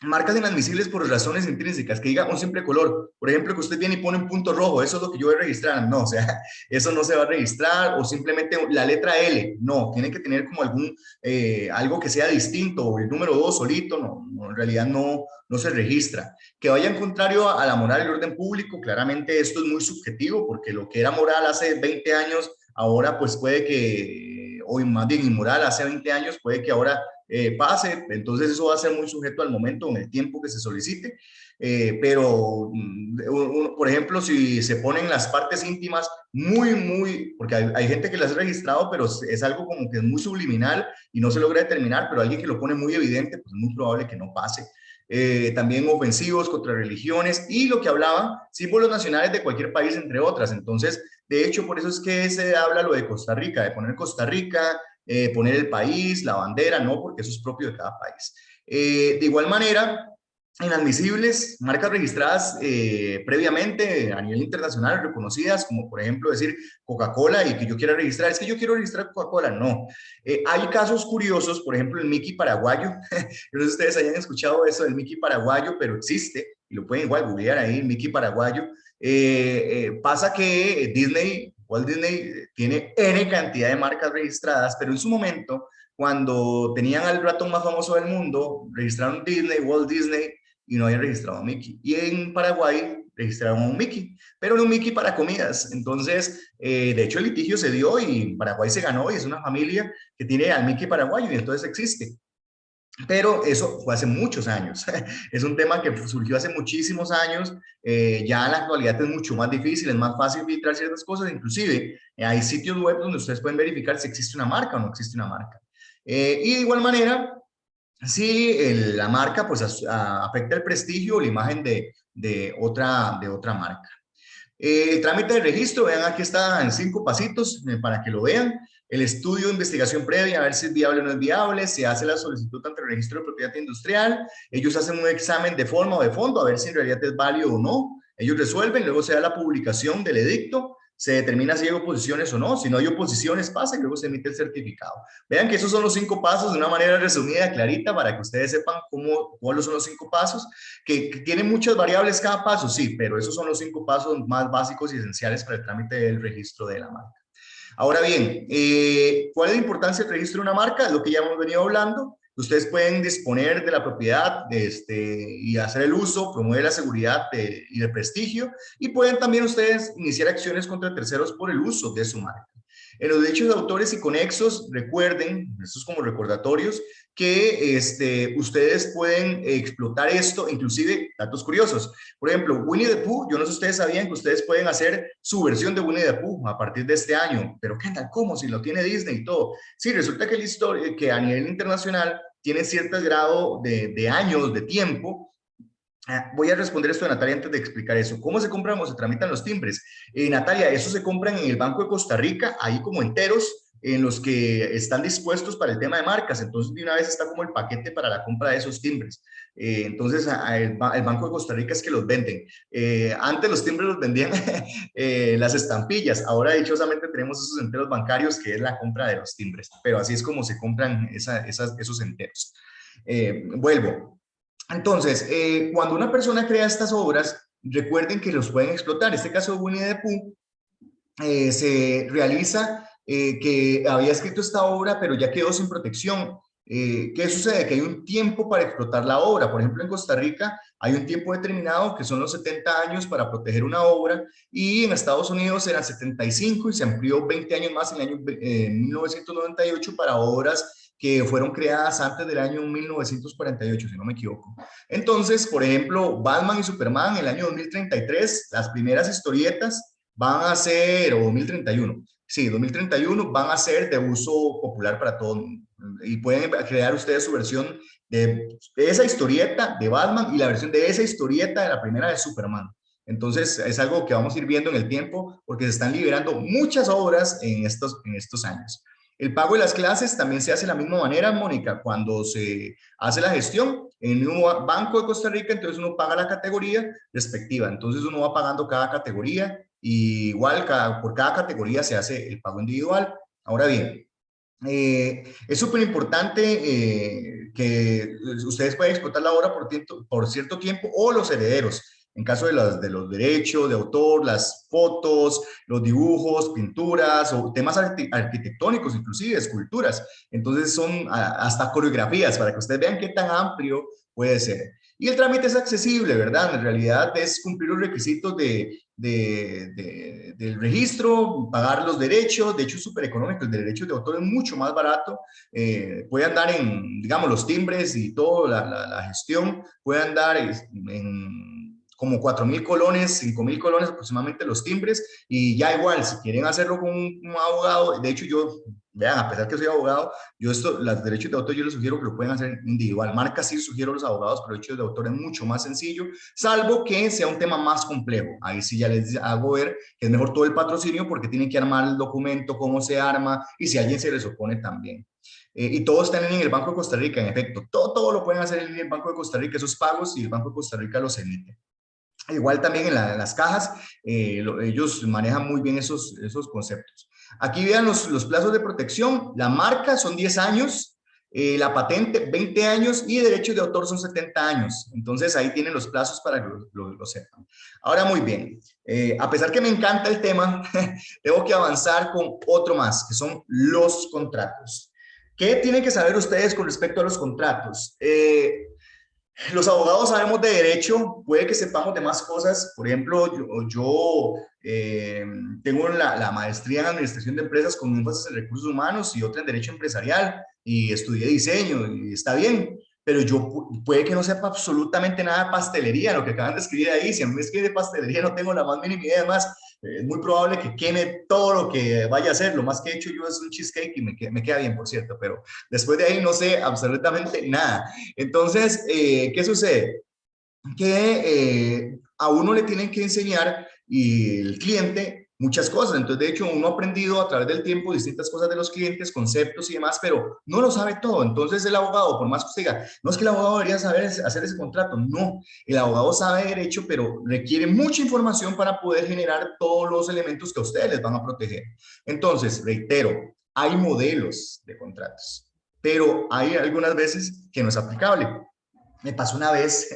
marcas inadmisibles por razones intrínsecas, que diga un simple color. Por ejemplo, que usted viene y pone un punto rojo, eso es lo que yo voy a registrar. No, o sea, eso no se va a registrar. O simplemente la letra L. No, tiene que tener como algo que sea distinto. O el número 2 solito, no, en realidad no se registra. Que vaya en contrario a la moral y el orden público, claramente esto es muy subjetivo, porque lo que era moral hace 20 años, ahora pues puede que, o más bien inmoral hace 20 años, puede que ahora pase, entonces eso va a ser muy sujeto al momento, en el tiempo que se solicite, pero por ejemplo, si se ponen las partes íntimas porque hay gente que las ha registrado, pero es algo como que es muy subliminal y no se logra determinar, pero alguien que lo pone muy evidente, pues es muy probable que no pase. También ofensivos contra religiones y lo que hablaba, símbolos nacionales de cualquier país, entre otras. Entonces, de hecho, por eso es que se habla lo de Costa Rica, de poner Costa Rica, poner el país, la bandera, no, porque eso es propio de cada país. De igual manera, inadmisibles, marcas registradas previamente a nivel internacional, reconocidas, como por ejemplo decir Coca-Cola y que yo quiera registrar, es que yo quiero registrar Coca-Cola, no. Hay casos curiosos, por ejemplo el Mickey paraguayo, no sé si ustedes hayan escuchado eso del Mickey paraguayo, pero existe, y lo pueden igual googlear ahí, Mickey paraguayo. Pasa que Walt Disney tiene N cantidad de marcas registradas, pero en su momento, cuando tenían al ratón más famoso del mundo, registraron Disney, Walt Disney, y no habían registrado a Mickey. Y en Paraguay registraron a un Mickey, pero no un Mickey para comidas. Entonces, de hecho, el litigio se dio y Paraguay se ganó y es una familia que tiene al Mickey paraguayo y entonces existe. Pero eso fue hace muchos años. Es un tema que surgió hace muchísimos años. Ya en la actualidad es mucho más difícil, es más fácil filtrar ciertas cosas. Inclusive hay sitios web donde ustedes pueden verificar si existe una marca o no existe una marca. Y de igual manera, si la marca pues afecta el prestigio o la imagen de otra marca. El trámite de registro, vean, aquí está en 5 pasitos para que lo vean. El estudio de investigación previa, a ver si es viable o no es viable. Se hace la solicitud ante el registro de propiedad industrial. Ellos hacen un examen de forma o de fondo, a ver si en realidad es válido o no. Ellos resuelven, luego se da la publicación del edicto. Se determina si hay oposiciones o no. Si no hay oposiciones, pasa y luego se emite el certificado. Vean que esos son los 5 pasos de una manera resumida, clarita, para que ustedes sepan cuáles son los 5 pasos que tiene muchas variables cada paso, sí, pero esos son los 5 pasos más básicos y esenciales para el trámite del registro de la marca. Ahora bien, ¿cuál es la importancia del registro de una marca? Es lo que ya hemos venido hablando. Ustedes pueden disponer de la propiedad y hacer el uso, promover la seguridad y el prestigio, y pueden también ustedes iniciar acciones contra terceros por el uso de su marca. En los derechos de autores y conexos, recuerden, estos como recordatorios, que ustedes pueden explotar esto, inclusive datos curiosos. Por ejemplo, Winnie the Pooh, yo no sé si ustedes sabían que ustedes pueden hacer su versión de Winnie the Pooh a partir de este año, pero ¿qué tal? ¿Cómo? Si lo tiene Disney y todo. Sí, resulta que, que a nivel internacional tiene cierto grado de años, de tiempo, Voy a responder esto a Natalia antes de explicar eso. ¿Cómo se compran o se tramitan los timbres? Natalia, esos se compran en el Banco de Costa Rica, ahí como enteros, en los que están dispuestos para el tema de marcas. Entonces, de una vez está como el paquete para la compra de esos timbres. Entonces, el Banco de Costa Rica es que los venden. Antes los timbres los vendían las estampillas. Ahora, dichosamente, tenemos esos enteros bancarios, que es la compra de los timbres. Pero así es como se compran esos enteros. Vuelvo. Entonces, cuando una persona crea estas obras, recuerden que los pueden explotar. En este caso de Winnie the Pooh, se realiza que había escrito esta obra, pero ya quedó sin protección. ¿Qué sucede? Que hay un tiempo para explotar la obra. Por ejemplo, en Costa Rica hay un tiempo determinado que son los 70 años para proteger una obra, y en Estados Unidos eran 75 y se amplió 20 años más en el año 1998 para obras que fueron creadas antes del año 1948, si no me equivoco. Entonces, por ejemplo, Batman y Superman, en el año 2033, las primeras historietas van a ser, o 2031, sí, 2031 van a ser de uso popular para todo el mundo. Y pueden crear ustedes su versión de esa historieta de Batman y la versión de esa historieta de la primera de Superman. Entonces, es algo que vamos a ir viendo en el tiempo, porque se están liberando muchas obras en estos años. El pago de las clases también se hace de la misma manera, Mónica, cuando se hace la gestión en un banco de Costa Rica, entonces uno paga la categoría respectiva, entonces uno va pagando cada categoría, y igual por cada categoría se hace el pago individual. Ahora bien, es súper importante que ustedes puedan explotar la obra por cierto tiempo, o los herederos, en caso de los derechos de autor, las fotos, los dibujos, pinturas o temas arquitectónicos, inclusive esculturas. Entonces son hasta coreografías, para que ustedes vean qué tan amplio puede ser. Y el trámite es accesible, ¿verdad? En realidad es cumplir los requisitos del registro, pagar los derechos. De hecho es súper económico, el de derechos de autor es mucho más barato. Puede andar en, digamos, los timbres y toda la gestión, puede andar en como 4.000 colones, 5.000 colones aproximadamente los timbres, y ya igual, si quieren hacerlo con un abogado, de hecho yo, vean, a pesar que soy abogado, yo los derechos de autor yo les sugiero que lo pueden hacer individual. Marca sí sugiero a los abogados, pero derechos de autor es mucho más sencillo, salvo que sea un tema más complejo. Ahí sí ya les hago ver que es mejor todo el patrocinio, porque tienen que armar el documento, cómo se arma, y si alguien se les opone también. Y todos están en el Banco de Costa Rica, en efecto, todo lo pueden hacer en el Banco de Costa Rica, esos pagos, y el Banco de Costa Rica los emite. Igual también en las cajas, ellos manejan muy bien esos conceptos. Aquí vean los plazos de protección. La marca son 10 años, la patente 20 años, y derechos de autor son 70 años. Entonces ahí tienen los plazos para que lo sepan. Ahora, muy bien, a pesar que me encanta el tema, tengo que avanzar con otro más, que son los contratos. ¿Qué tienen que saber ustedes con respecto a los contratos? Los abogados sabemos de derecho, puede que sepamos de más cosas. Por ejemplo, yo tengo la maestría en administración de empresas con énfasis en recursos humanos y otra en derecho empresarial, y estudié diseño y está bien, pero yo puede que no sepa absolutamente nada de pastelería, lo que acaban de escribir ahí. Si a mí me escribe de pastelería no tengo la más mínima idea. Además, es muy probable que queme todo lo que vaya a hacer. Lo más que he hecho yo es un cheesecake y me queda bien, por cierto, pero después de ahí no sé absolutamente nada. Entonces, ¿qué sucede? Que a uno le tienen que enseñar, y el cliente, muchas cosas. Entonces, de hecho, uno ha aprendido a través del tiempo distintas cosas de los clientes, conceptos y demás, pero no lo sabe todo. Entonces, el abogado, por más que usted diga, no es que el abogado debería saber hacer ese contrato, no. El abogado sabe derecho, pero requiere mucha información para poder generar todos los elementos que a ustedes les van a proteger. Entonces, reitero, hay modelos de contratos, pero hay algunas veces que no es aplicable. Me pasó una vez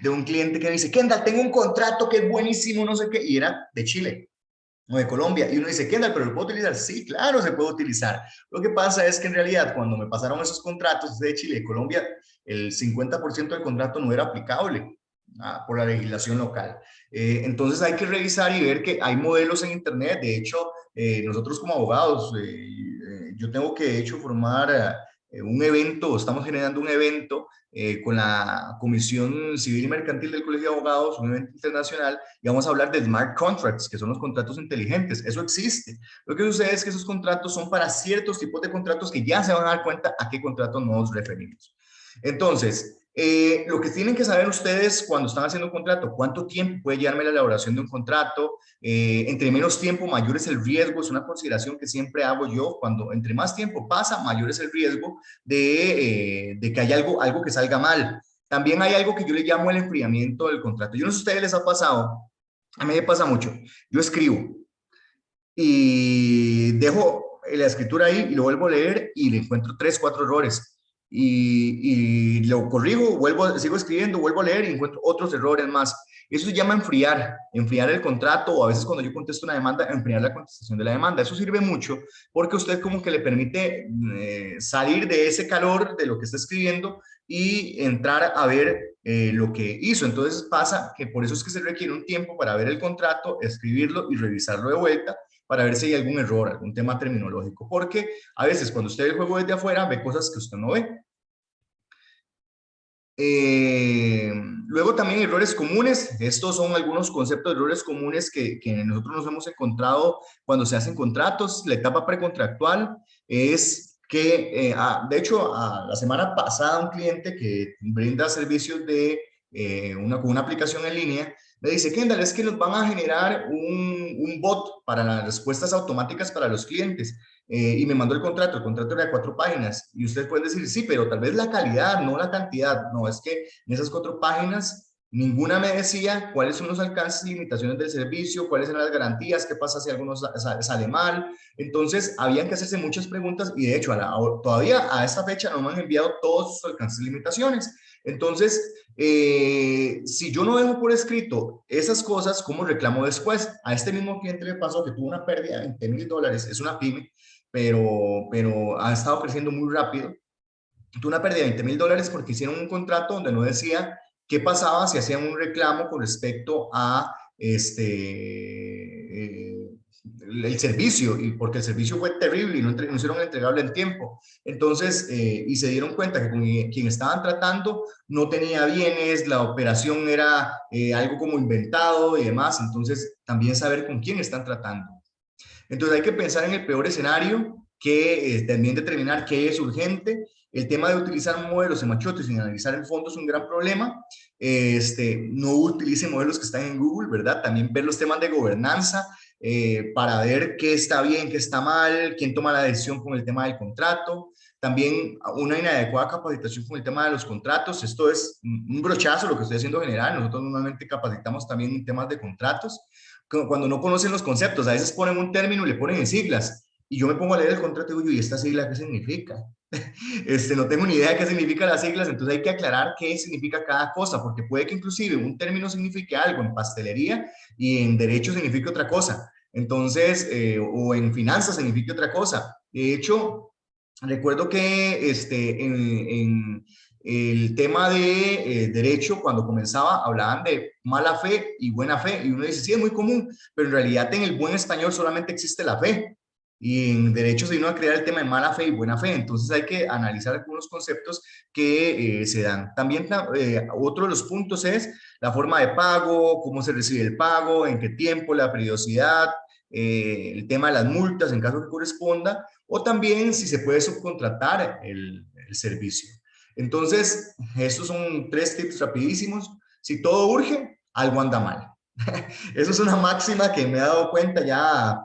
de un cliente que me dice: Kendall, tengo un contrato que es buenísimo, no sé qué, y era de Chile o de Colombia. Y uno dice: Kendall, ¿pero lo puedo utilizar? Sí, claro, se puede utilizar. Lo que pasa es que en realidad, cuando me pasaron esos contratos de Chile y Colombia, el 50% del contrato no era aplicable por la legislación local. Entonces hay que revisar y ver que hay modelos en Internet. De hecho, nosotros como abogados, yo tengo que de hecho formar un evento, estamos generando un evento con la Comisión Civil y Mercantil del Colegio de Abogados, un evento internacional, y vamos a hablar de smart contracts, que son los contratos inteligentes. Eso existe. Lo que sucede es que esos contratos son para ciertos tipos de contratos, que ya se van a dar cuenta a qué contrato nos referimos. Entonces, Lo que tienen que saber ustedes cuando están haciendo un contrato, cuánto tiempo puede llevarme la elaboración de un contrato, entre menos tiempo, mayor es el riesgo, es una consideración que siempre hago yo, cuando entre más tiempo pasa, mayor es el riesgo de que haya algo que salga mal. También hay algo que yo le llamo el enfriamiento del contrato. Yo no sé si a ustedes les ha pasado, a mí me pasa mucho, yo escribo y dejo la escritura ahí y lo vuelvo a leer y le encuentro 3, 4 errores y lo corrijo, sigo escribiendo, vuelvo a leer y encuentro otros errores más. Eso se llama enfriar el contrato, o a veces cuando yo contesto una demanda, enfriar la contestación de la demanda. Eso sirve mucho porque usted como que le permite salir de ese calor de lo que está escribiendo y entrar a ver lo que hizo. Entonces pasa que por eso es que se requiere un tiempo para ver el contrato, escribirlo y revisarlo de vuelta para ver si hay algún error, algún tema terminológico, porque a veces cuando usted ve el juego desde afuera, ve cosas que usted no ve. Luego también errores comunes. Estos son algunos conceptos de errores comunes que nosotros nos hemos encontrado cuando se hacen contratos. La etapa precontractual es que, de hecho, la semana pasada un cliente que brinda servicios con una aplicación en línea me dice, Kendall, es que nos van a generar un bot para las respuestas automáticas para los clientes. Y me mandó el contrato era de 4 páginas. Y ustedes pueden decir, sí, pero tal vez la calidad, no la cantidad. No, es que en esas 4 páginas ninguna me decía cuáles son los alcances y limitaciones del servicio, cuáles eran las garantías, qué pasa si alguno sale mal. Entonces, habían que hacerse muchas preguntas y de hecho, todavía a esta fecha no me han enviado todos sus alcances y limitaciones. Entonces, si yo no dejo por escrito esas cosas, ¿cómo reclamo después? A este mismo cliente le pasó que tuvo una pérdida de $20,000, es una pyme, pero ha estado creciendo muy rápido. Tuvo una pérdida de $20,000 porque hicieron un contrato donde no decía qué pasaba si hacían un reclamo con respecto a el servicio, y porque el servicio fue terrible y no hicieron entregable en tiempo. Entonces, y se dieron cuenta que con quien estaban tratando no tenía bienes, la operación era algo como inventado y demás. Entonces, también saber con quién están tratando. Entonces hay que pensar en el peor escenario, que también determinar qué es urgente. El tema de utilizar modelos en machotes sin analizar el fondo es un gran problema. No utilice modelos que están en Google, ¿verdad? También ver los temas de gobernanza para ver qué está bien, qué está mal, quién toma la decisión con el tema del contrato. También una inadecuada capacitación con el tema de los contratos. Esto es un brochazo lo que estoy haciendo en general. Nosotros normalmente capacitamos también en temas de contratos cuando no conocen los conceptos. A veces ponen un término y le ponen en siglas. Y yo me pongo a leer el contrato y digo, ¿y esta sigla qué significa? No tengo ni idea de qué significan las siglas, entonces hay que aclarar qué significa cada cosa, porque puede que inclusive un término signifique algo en pastelería y en derecho signifique otra cosa. Entonces, o en finanzas signifique otra cosa. De hecho, recuerdo que en el tema de derecho, cuando comenzaba, hablaban de mala fe y buena fe, y uno dice, sí, es muy común, pero en realidad en el buen español solamente existe la fe, y en derecho se vino a crear el tema de mala fe y buena fe. Entonces hay que analizar algunos conceptos que se dan. También otro de los puntos es la forma de pago, cómo se recibe el pago, en qué tiempo, la periodicidad, el tema de las multas en caso que corresponda, o también si se puede subcontratar el servicio. Entonces, estos son 3 tips rapidísimos. Si todo urge, algo anda mal. Eso es una máxima que me he dado cuenta ya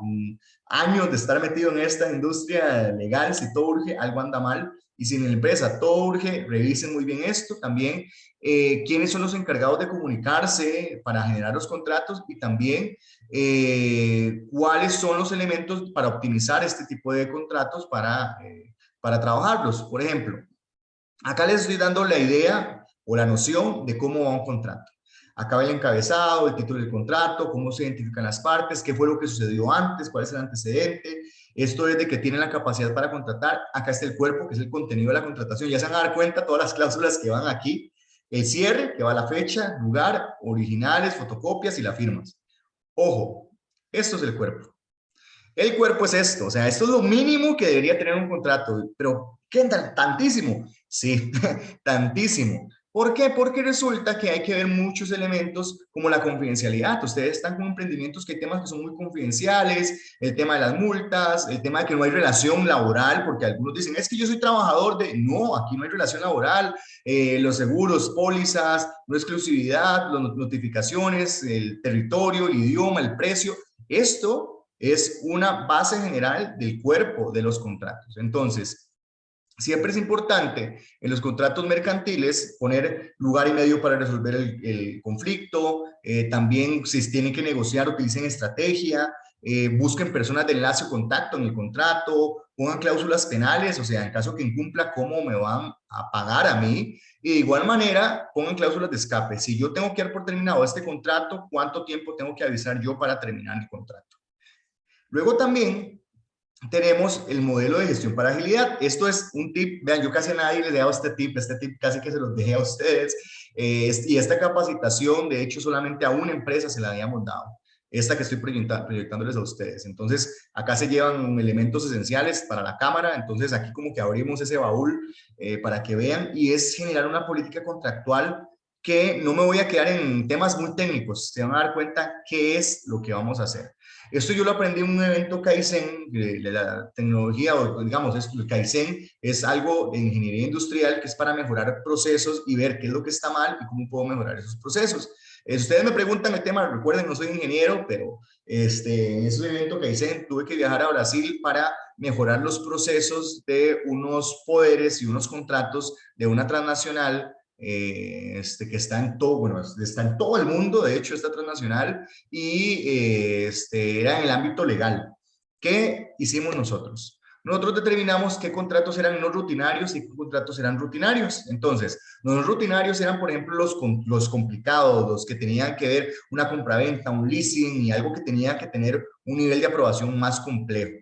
años de estar metido en esta industria legal. Si todo urge, algo anda mal. Y si en la empresa todo urge, revisen muy bien esto. También quiénes son los encargados de comunicarse para generar los contratos, y también cuáles son los elementos para optimizar este tipo de contratos para trabajarlos. Por ejemplo, acá les estoy dando la idea o la noción de cómo va un contrato. Acá va el encabezado, el título del contrato, cómo se identifican las partes, qué fue lo que sucedió antes, cuál es el antecedente. Esto es de que tienen la capacidad para contratar. Acá está el cuerpo, que es el contenido de la contratación. Ya se van a dar cuenta todas las cláusulas que van aquí. El cierre, que va a la fecha, lugar, originales, fotocopias y las firmas. Ojo, esto es el cuerpo. El cuerpo es esto, o sea, esto es lo mínimo que debería tener un contrato, pero ¿qué tantísimo? Sí, tantísimo. ¿Por qué? Porque resulta que hay que ver muchos elementos como la confidencialidad. Ustedes están con emprendimientos que hay temas que son muy confidenciales, el tema de las multas, el tema de que no hay relación laboral, porque algunos dicen, es que yo soy trabajador de... No, aquí no hay relación laboral, los seguros, pólizas, no exclusividad, las notificaciones, el territorio, el idioma, el precio. Esto es una base general del cuerpo de los contratos. Entonces, siempre es importante en los contratos mercantiles poner lugar y medio para resolver el conflicto, también si tienen que negociar utilicen estrategia, busquen personas de enlace o contacto en el contrato, pongan cláusulas penales, o sea, en caso que incumpla, ¿cómo me van a pagar a mí? Y de igual manera, pongan cláusulas de escape. Si yo tengo que dar por terminado este contrato, ¿cuánto tiempo tengo que avisar yo para terminar el contrato? Luego también tenemos el modelo de gestión para agilidad. Esto es un tip, vean, yo casi a nadie les he dado este tip casi que se los dejé a ustedes, y esta capacitación, de hecho, solamente a una empresa se la habíamos dado, esta que estoy proyectándoles a ustedes. Entonces, acá se llevan elementos esenciales para la cámara, entonces aquí como que abrimos ese baúl para que vean, y es generar una política contractual que no me voy a quedar en temas muy técnicos, se van a dar cuenta qué es lo que vamos a hacer. Esto yo lo aprendí en un evento Kaizen, de la tecnología, o digamos, el Kaizen es algo de ingeniería industrial que es para mejorar procesos y ver qué es lo que está mal y cómo puedo mejorar esos procesos. Si ustedes me preguntan el tema, recuerden, no soy ingeniero, pero en ese evento Kaizen tuve que viajar a Brasil para mejorar los procesos de unos poderes y unos contratos de una transnacional que está en todo, bueno, está en todo el mundo, de hecho, esta transnacional, y era en el ámbito legal. ¿Qué hicimos nosotros? Nosotros determinamos qué contratos eran no rutinarios y qué contratos eran rutinarios. Entonces, los rutinarios eran, por ejemplo, los complicados, los que tenían que ver una compraventa, un leasing y algo que tenía que tener un nivel de aprobación más complejo.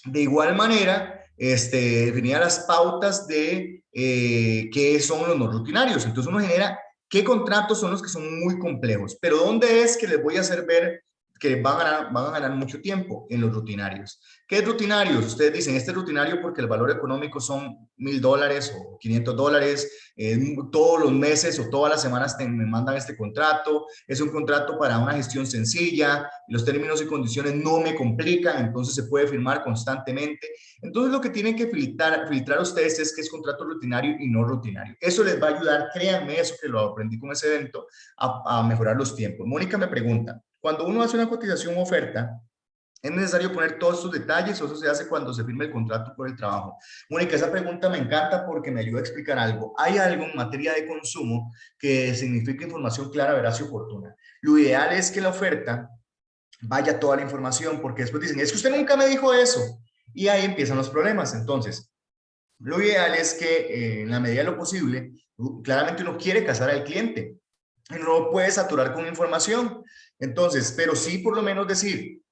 De igual manera, definía las pautas de qué son los no rutinarios. Entonces uno genera qué contratos son los que son muy complejos, pero ¿dónde es que les voy a hacer ver que van a ganar mucho tiempo? En los rutinarios. ¿Qué es rutinarios? Ustedes dicen, este es rutinario porque el valor económico son $1,000 o $500, todos los meses o todas las semanas me mandan este contrato, es un contrato para una gestión sencilla, los términos y condiciones no me complican, entonces se puede firmar constantemente. Entonces lo que tienen que filtrar ustedes es qué es contrato rutinario y no rutinario. Eso les va a ayudar, créanme, eso que lo aprendí con ese evento, a mejorar los tiempos. Mónica me pregunta, cuando uno hace una cotización o oferta, ¿es necesario poner todos estos detalles o eso se hace cuando se firma el contrato por el trabajo? Mónica, esa pregunta me encanta porque me ayuda a explicar algo. Hay algo en materia de consumo que significa información clara, veraz y oportuna. Lo ideal es que la oferta vaya toda la información, porque después dicen, es que usted nunca me dijo eso. Y ahí empiezan los problemas. Entonces, lo ideal es que en la medida de lo posible, claramente uno quiere casar al cliente. No puede saturar con información. Entonces, pero sí por lo menos decir,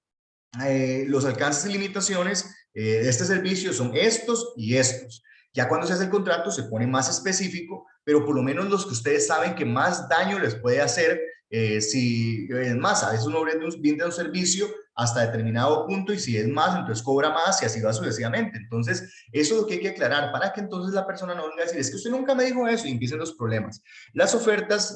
los alcances y limitaciones de este servicio son estos y estos. Ya cuando se hace el contrato se pone más específico, pero por lo menos los que ustedes saben que más daño les puede hacer, si es más, a veces uno vende un servicio hasta determinado punto y si es más, entonces cobra más y así va sucesivamente. Entonces, eso es lo que hay que aclarar para que entonces la persona no venga a decir, es que usted nunca me dijo eso y empiecen los problemas. Las ofertas,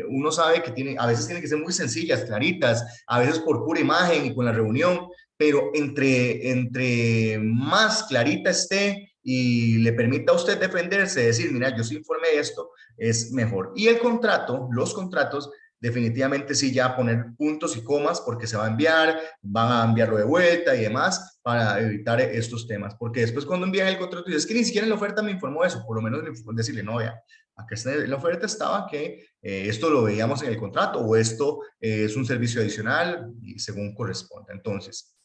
uno sabe que a veces tienen que ser muy sencillas, claritas, a veces por pura imagen y con la reunión, pero entre más clarita esté y le permita a usted defenderse, decir, mira, yo sí informé esto, es mejor. Y el contrato, los contratos, definitivamente sí ya poner puntos y comas porque se va a enviar, van a enviarlo de vuelta y demás para evitar estos temas. Porque después cuando envían el contrato, y es que ni siquiera en la oferta me informó eso, por lo menos decirle, no, vea, acá en la oferta estaba que esto lo veíamos en el contrato o esto es un servicio adicional y según corresponda. Entonces,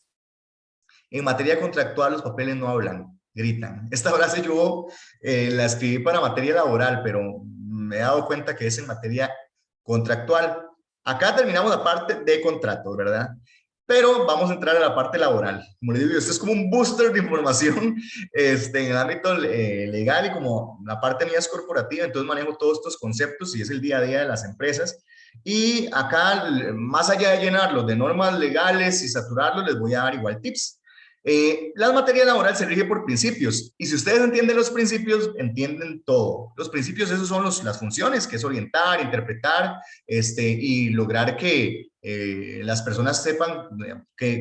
en materia contractual los papeles no hablan, gritan. Esta frase yo la escribí para materia laboral, pero me he dado cuenta que es en materia contractual. Acá terminamos la parte de contratos, ¿verdad? Pero vamos a entrar a la parte laboral. Como les digo, esto es como un booster de información en el ámbito legal y como la parte mía es corporativa, entonces manejo todos estos conceptos y es el día a día de las empresas. Y acá, más allá de llenarlos de normas legales y saturarlos, les voy a dar igual tips. La materia laboral se rige por principios y si ustedes entienden los principios, entienden todo. Los principios, esos son las funciones, que es orientar, interpretar y lograr que las personas sepan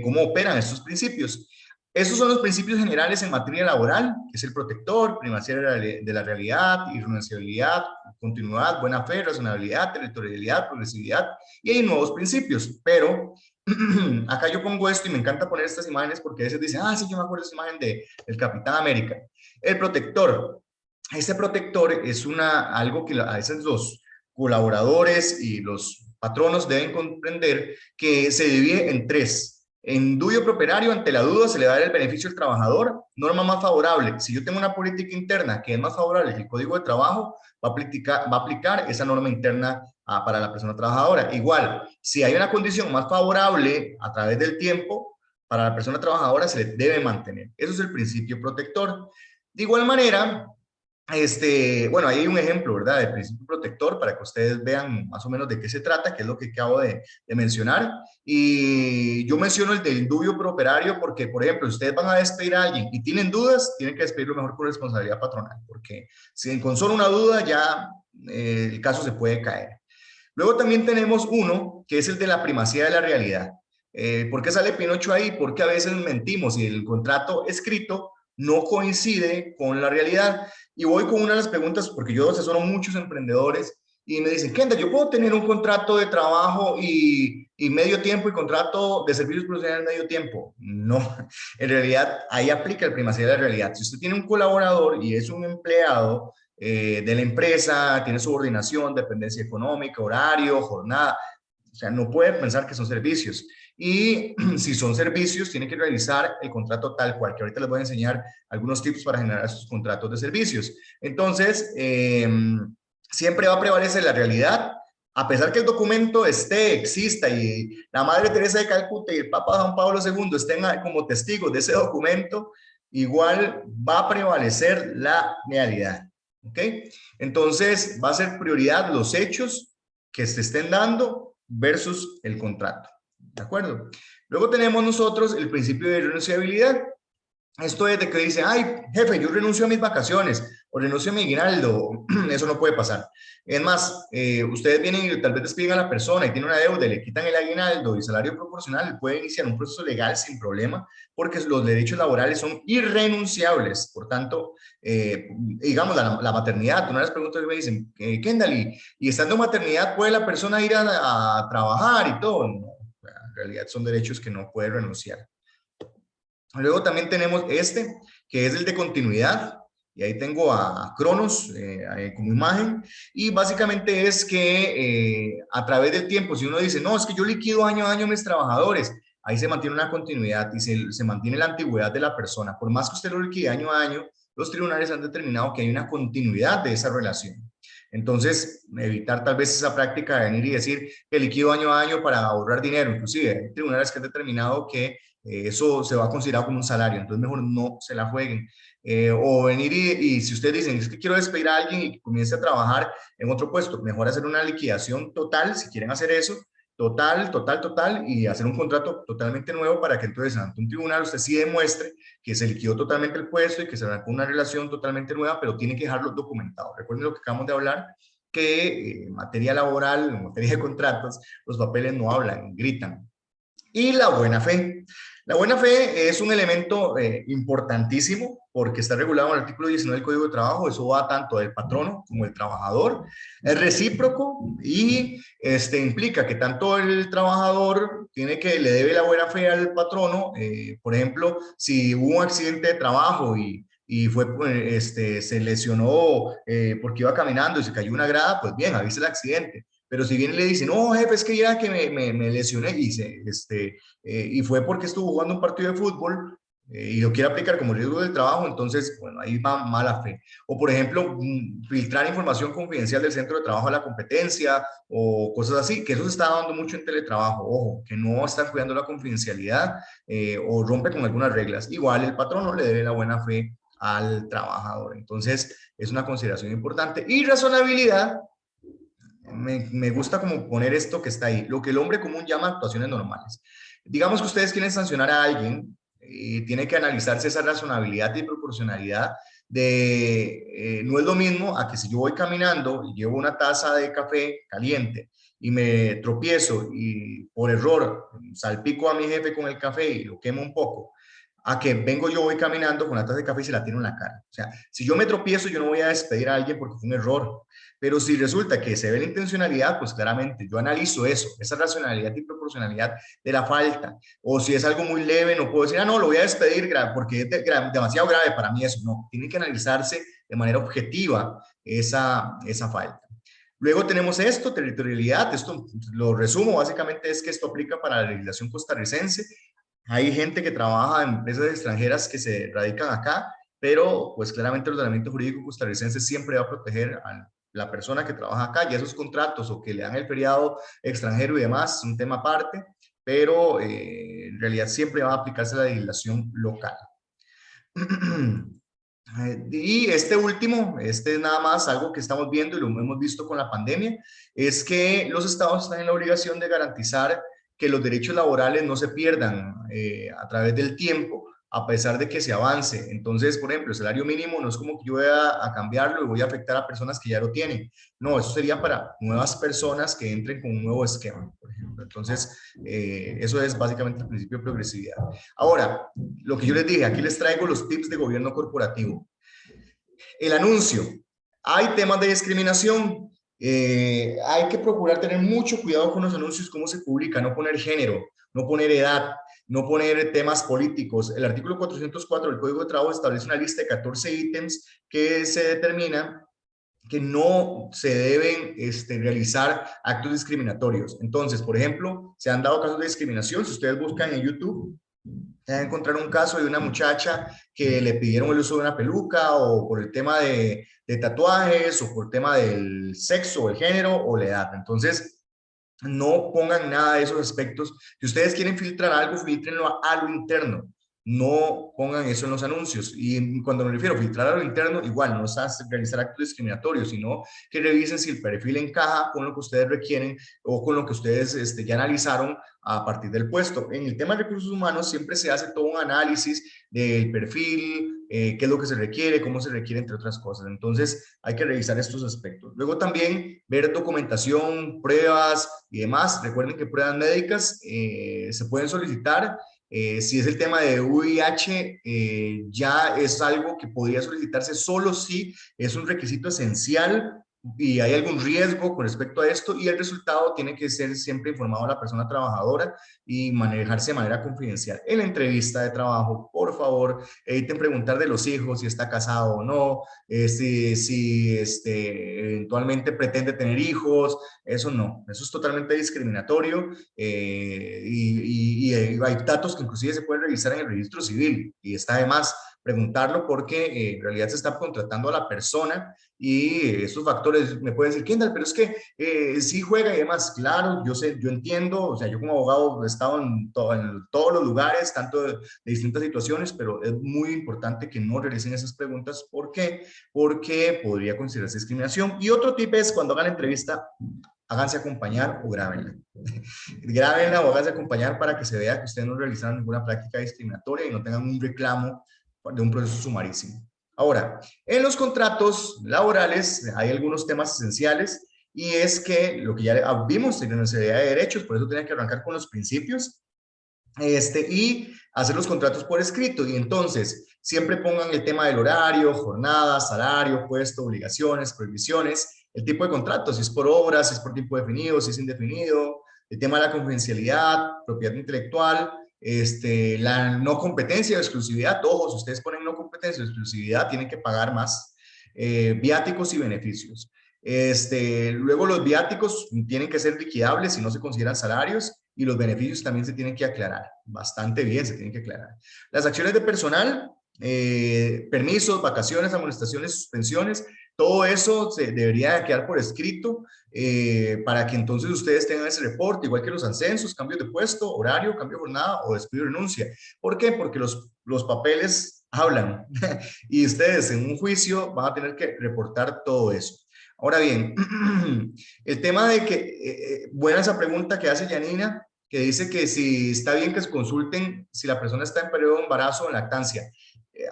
cómo operan estos principios. Esos son los principios generales en materia laboral, que es el protector, primacía de la realidad, irrenunciabilidad, continuidad, buena fe, razonabilidad, territorialidad, progresividad, y hay nuevos principios, pero acá yo pongo esto y me encanta poner estas imágenes porque a veces dicen, ah, sí, yo me acuerdo de esa imagen del Capitán América. El protector. Este protector es algo que a veces los colaboradores y los patronos deben comprender que se divide en tres. En dubio properario, ante la duda, se le va a dar el beneficio al trabajador. Norma más favorable. Si yo tengo una política interna que es más favorable que el código de trabajo, va a aplicar esa norma interna para la persona trabajadora. Igual, si hay una condición más favorable a través del tiempo, para la persona trabajadora se le debe mantener. Eso es el principio protector. De igual manera, bueno, ahí hay un ejemplo, ¿verdad? De principio protector para que ustedes vean más o menos de qué se trata, que es lo que acabo de mencionar. Y yo menciono el del dubio pro operario porque, por ejemplo, ustedes van a despedir a alguien y tienen dudas, tienen que despedirlo mejor por responsabilidad patronal, porque si con solo una duda ya el caso se puede caer. Luego también tenemos uno que es el de la primacía de la realidad. ¿Por qué sale Pinocho ahí? Porque a veces mentimos y el contrato escrito no coincide con la realidad. Y voy con una de las preguntas, porque yo asesoro muchos emprendedores y me dicen, Kendall, ¿yo puedo tener un contrato de trabajo y medio tiempo y contrato de servicios profesionales medio tiempo? No, en realidad ahí aplica el primacía de la realidad. Si usted tiene un colaborador y es un empleado de la empresa, tiene subordinación, dependencia económica, horario, jornada, o sea, no puede pensar que son servicios. Y si son servicios, tiene que realizar el contrato tal cual, que ahorita les voy a enseñar algunos tips para generar esos contratos de servicios. Entonces, siempre va a prevalecer la realidad, a pesar que el documento exista y la Madre Teresa de Calcuta y el Papa Juan Pablo II estén como testigos de ese documento, igual va a prevalecer la realidad. ¿Ok? Entonces, va a ser prioridad los hechos que se estén dando versus el contrato. ¿De acuerdo? Luego tenemos nosotros el principio de renunciabilidad. Esto es de que dice, ay, jefe, yo renuncio a mis vacaciones o renuncio a mi aguinaldo. Eso no puede pasar. Es más, ustedes vienen y tal vez despiden a la persona y tiene una deuda, le quitan el aguinaldo y salario proporcional, puede iniciar un proceso legal sin problema porque los derechos laborales son irrenunciables. Por tanto, digamos, la maternidad, una de las preguntas que me dicen, Kendall, y estando en maternidad, ¿puede la persona ir a trabajar y todo? No, en realidad son derechos que no puede renunciar. Luego también tenemos que es el de continuidad, y ahí tengo a Cronos como imagen, y básicamente es que a través del tiempo, si uno dice, no, es que yo liquido año a año a mis trabajadores, ahí se mantiene una continuidad y se mantiene la antigüedad de la persona. Por más que usted lo liquide año a año, los tribunales han determinado que hay una continuidad de esa relación. Entonces, evitar tal vez esa práctica de venir y decir que liquido año a año para ahorrar dinero. Inclusive, hay tribunales que han determinado que eso se va a considerar como un salario, entonces mejor no se la jueguen. O venir y si ustedes dicen, es que quiero despedir a alguien y que comience a trabajar en otro puesto, mejor hacer una liquidación total, si quieren hacer eso, total, y hacer un contrato totalmente nuevo para que entonces ante un tribunal usted sí demuestre que se liquidó totalmente el puesto y que se arrancó una relación totalmente nueva, pero tiene que dejarlo documentado. Recuerden lo que acabamos de hablar, que en materia laboral, en materia de contratos, los papeles no hablan, gritan. Y la buena fe. La buena fe es un elemento importantísimo porque está regulado en el artículo 19 del Código de Trabajo. Eso va tanto del patrono como del trabajador. Es recíproco y implica que tanto el trabajador le debe la buena fe al patrono. Por ejemplo, si hubo un accidente de trabajo y se lesionó porque iba caminando y se cayó una grada, pues bien, avise el accidente. Pero si bien le dicen, no, jefe, es que ya que me lesioné y fue porque estuvo jugando un partido de fútbol y lo quiere aplicar como riesgo del trabajo, entonces, bueno, ahí va mala fe. O, por ejemplo, filtrar información confidencial del centro de trabajo a la competencia o cosas así, que eso se está dando mucho en teletrabajo. Ojo, que no están cuidando la confidencialidad o rompe con algunas reglas. Igual el patrón no le debe la buena fe al trabajador. Entonces, es una consideración importante. Y razonabilidad. Me gusta como poner esto que está ahí, lo que el hombre común llama actuaciones normales. Digamos que ustedes quieren sancionar a alguien y tiene que analizarse esa razonabilidad y proporcionalidad de, no es lo mismo a que si yo voy caminando y llevo una taza de café caliente y me tropiezo y por error salpico a mi jefe con el café y lo quemo un poco, a que vengo yo voy caminando con la taza de café y se la tiro en la cara. O sea, si yo me tropiezo, yo no voy a despedir a alguien porque fue un error. Pero si resulta que se ve la intencionalidad, pues claramente yo analizo eso, esa racionalidad y proporcionalidad de la falta. O si es algo muy leve, no puedo decir, ah, no, lo voy a despedir porque es demasiado grave para mí eso. No, tiene que analizarse de manera objetiva esa falta. Luego tenemos esto, territorialidad. Esto lo resumo, básicamente es que esto aplica para la legislación costarricense. Hay gente que trabaja en empresas extranjeras que se radican acá, pero pues claramente el ordenamiento jurídico costarricense siempre va a proteger a la persona que trabaja acá, y esos contratos o que le dan el feriado extranjero y demás, es un tema aparte, pero en realidad siempre va a aplicarse la legislación local. Y este último, este es nada más algo que estamos viendo y lo hemos visto con la pandemia, es que los estados están en la obligación de garantizar que los derechos laborales no se pierdan a través del tiempo, a pesar de que se avance. Entonces, por ejemplo, el salario mínimo no es como que yo voy a cambiarlo y voy a afectar a personas que ya lo tienen. No, eso sería para nuevas personas que entren con un nuevo esquema, por ejemplo. Entonces, eso es básicamente el principio de progresividad. Ahora, lo que yo les dije, aquí les traigo los tips de gobierno corporativo. El anuncio. Hay temas de discriminación. Hay que procurar tener mucho cuidado con los anuncios, cómo se publica, no poner género, no poner edad, no poner temas políticos. El artículo 404 del Código de Trabajo establece una lista de 14 ítems que se determina que no se deben realizar actos discriminatorios. Entonces, por ejemplo, se han dado casos de discriminación. Si ustedes buscan en YouTube, van a encontrar un caso de una muchacha que le pidieron el uso de una peluca o por el tema de tatuajes o por el tema del sexo, el género o la edad. Entonces, no pongan nada de esos aspectos. Si ustedes quieren filtrar algo, filtrenlo a lo interno. No pongan eso en los anuncios. Y cuando me refiero a filtrar a lo interno, igual no es realizar actos discriminatorios, sino que revisen si el perfil encaja con lo que ustedes requieren o con lo que ustedes ya analizaron a partir del puesto. En el tema de recursos humanos siempre se hace todo un análisis del perfil, qué es lo que se requiere, cómo se requiere, entre otras cosas. Entonces hay que revisar estos aspectos. Luego también ver documentación, pruebas y demás. Recuerden que pruebas médicas se pueden solicitar. Si es el tema de VIH, ya es algo que podría solicitarse solo si es un requisito esencial y hay algún riesgo con respecto a esto, y el resultado tiene que ser siempre informado a la persona trabajadora y manejarse de manera confidencial. En la entrevista de trabajo, por favor, eviten preguntar de los hijos, si está casado o no, si eventualmente pretende tener hijos. Eso no, eso es totalmente discriminatorio, y hay datos que inclusive se pueden revisar en el registro civil y está de más preguntarlo porque en realidad se está contratando a la persona, y esos factores me pueden decir, Kendall, pero es que sí juega y demás. Claro, yo sé, yo entiendo, o sea, yo como abogado he estado en todos los lugares, tanto de distintas situaciones, pero es muy importante que no realicen esas preguntas. ¿Por qué? Porque podría considerarse discriminación. Y otro tip es, cuando hagan la entrevista, háganse acompañar o grábenla. Grábenla o háganse acompañar para que se vea que ustedes no realizaron ninguna práctica discriminatoria y no tengan un reclamo de un proceso sumarísimo. Ahora, en los contratos laborales hay algunos temas esenciales, y es que lo que ya vimos en la Universidad de Derechos, por eso tenía que arrancar con los principios, y hacer los contratos por escrito. Y entonces, siempre pongan el tema del horario, jornada, salario, puesto, obligaciones, prohibiciones, el tipo de contrato, si es por obras, si es por tiempo definido, si es indefinido, el tema de la confidencialidad, propiedad intelectual, la no competencia o exclusividad. Ojo, si ustedes ponen no competencia o exclusividad, tienen que pagar más. Viáticos y beneficios. Luego los viáticos tienen que ser liquidables si no se consideran salarios, y los beneficios también se tienen que aclarar. Bastante bien, se tienen que aclarar. Las acciones de personal, permisos, vacaciones, amonestaciones, suspensiones, todo eso se debería quedar por escrito, para que entonces ustedes tengan ese reporte, igual que los ascensos, cambios de puesto, horario, cambio de jornada o despido y renuncia. ¿Por qué? Porque los papeles hablan y ustedes en un juicio van a tener que reportar todo eso. Ahora bien, el tema de que, buena esa pregunta que hace Janina, que dice que si está bien que se consulten si la persona está en periodo de embarazo o en lactancia.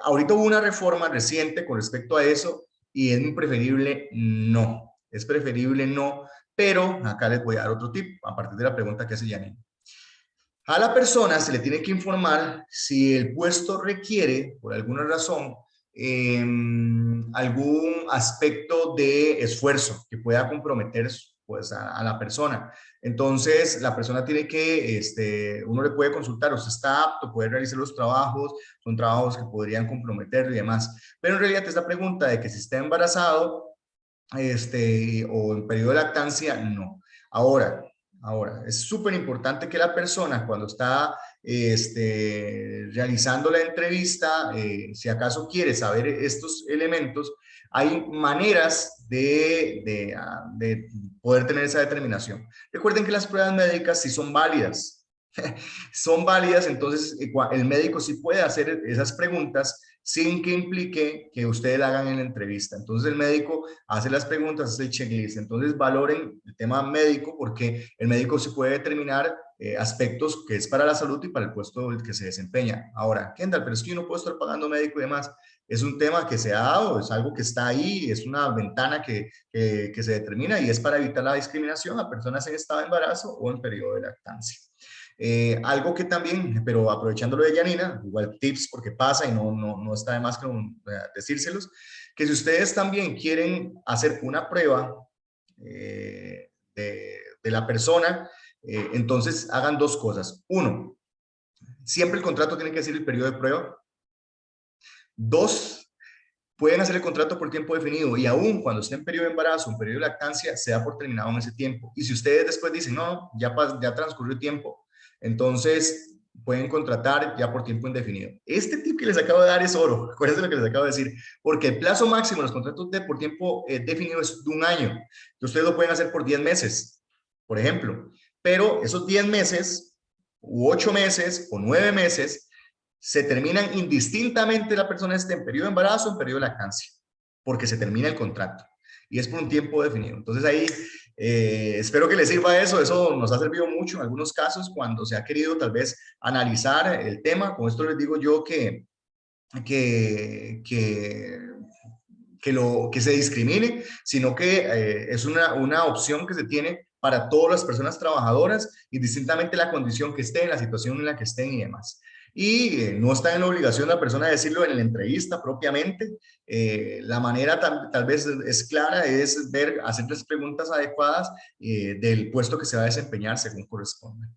Ahorita hubo una reforma reciente con respecto a eso y es muy preferible no. Es preferible no, pero acá les voy a dar otro tip a partir de la pregunta que hace Janine. A la persona se le tiene que informar si el puesto requiere, por alguna razón, algún aspecto de esfuerzo que pueda comprometer pues, a la persona. Entonces, la persona tiene que, uno le puede consultar, usted está apto, puede realizar los trabajos, son trabajos que podrían comprometerlo y demás. Pero en realidad esta pregunta de que si está embarazado, o en periodo de lactancia, no. Ahora, es súper importante que la persona cuando está realizando la entrevista, si acaso quiere saber estos elementos, hay maneras de poder tener esa determinación. Recuerden que las pruebas médicas sí son válidas. Son válidas, entonces el médico sí puede hacer esas preguntas sin que implique que ustedes la hagan en la entrevista. Entonces el médico hace las preguntas, hace el checklist. Entonces valoren el tema médico porque el médico sí puede determinar aspectos que es para la salud y para el puesto el que se desempeña. Ahora, Kendall, pero es que yo no puedo estar pagando médico y demás. Es un tema que se ha dado, es algo que está ahí, es una ventana que se determina y es para evitar la discriminación a personas en estado de embarazo o en periodo de lactancia. Algo que también, pero aprovechando lo de Janina, igual tips porque pasa y no está de más que decírselos, que si ustedes también quieren hacer una prueba de la persona, entonces hagan dos cosas. Uno, siempre el contrato tiene que decir el periodo de prueba. Dos, pueden hacer el contrato por tiempo definido y aún cuando esté en periodo de embarazo, en periodo de lactancia, se da por terminado en ese tiempo. Y si ustedes después dicen, no, ya transcurrió el tiempo, entonces pueden contratar ya por tiempo indefinido. Este tip que les acabo de dar es oro, acuérdense lo que les acabo de decir, porque el plazo máximo en los contratos por tiempo definido es de 1 año. Ustedes lo pueden hacer por 10 meses, por ejemplo, pero esos 10 meses, u 8 meses, o 9 meses, se terminan indistintamente la persona esté en periodo de embarazo o en periodo de lactancia, porque se termina el contrato y es por un tiempo definido. Entonces ahí espero que les sirva eso nos ha servido mucho en algunos casos cuando se ha querido tal vez analizar el tema. Con esto les digo yo que se discrimine, sino que es una opción que se tiene para todas las personas trabajadoras, indistintamente la condición que estén, la situación en la que estén y demás. Y no está en la obligación la persona de decirlo en la entrevista propiamente. La manera tal vez es clara, es hacer las preguntas adecuadas del puesto que se va a desempeñar según corresponde.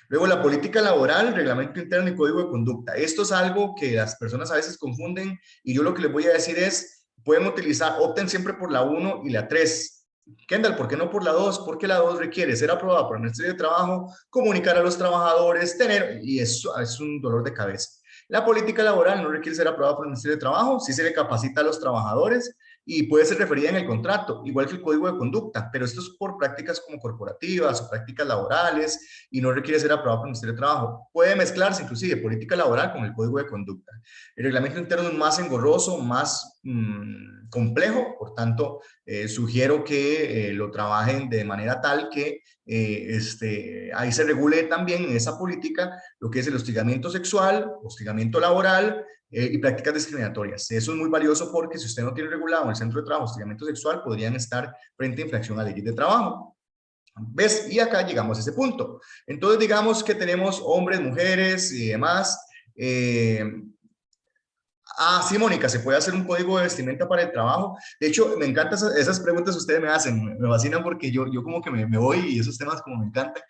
Luego, la política laboral, reglamento interno y código de conducta. Esto es algo que las personas a veces confunden y yo lo que les voy a decir es, pueden opten siempre por la 1 y la 3. Kendall, ¿por qué no por la 2? Porque la 2 requiere ser aprobada por el Ministerio de Trabajo, comunicar a los trabajadores, y eso es un dolor de cabeza. La política laboral no requiere ser aprobada por el Ministerio de Trabajo, sí se le capacita a los trabajadores y puede ser referida en el contrato, igual que el código de conducta, pero esto es por prácticas como corporativas o prácticas laborales y no requiere ser aprobado por el Ministerio de Trabajo. Puede mezclarse inclusive política laboral con el código de conducta. El reglamento interno es más engorroso, más complejo, por tanto, sugiero que lo trabajen de manera tal que ahí se regule también en esa política lo que es el hostigamiento sexual, hostigamiento laboral y prácticas discriminatorias. Eso es muy valioso porque si usted no tiene regulado en el centro de trabajo hostigamiento sexual, podrían estar frente a infracción a leyes de trabajo. ¿Ves? Y acá llegamos a ese punto. Entonces, digamos que tenemos hombres, mujeres y demás. Sí, Mónica, ¿se puede hacer un código de vestimenta para el trabajo? De hecho, me encantan esas preguntas que ustedes me hacen, me fascinan porque yo como que me voy y esos temas como me encantan.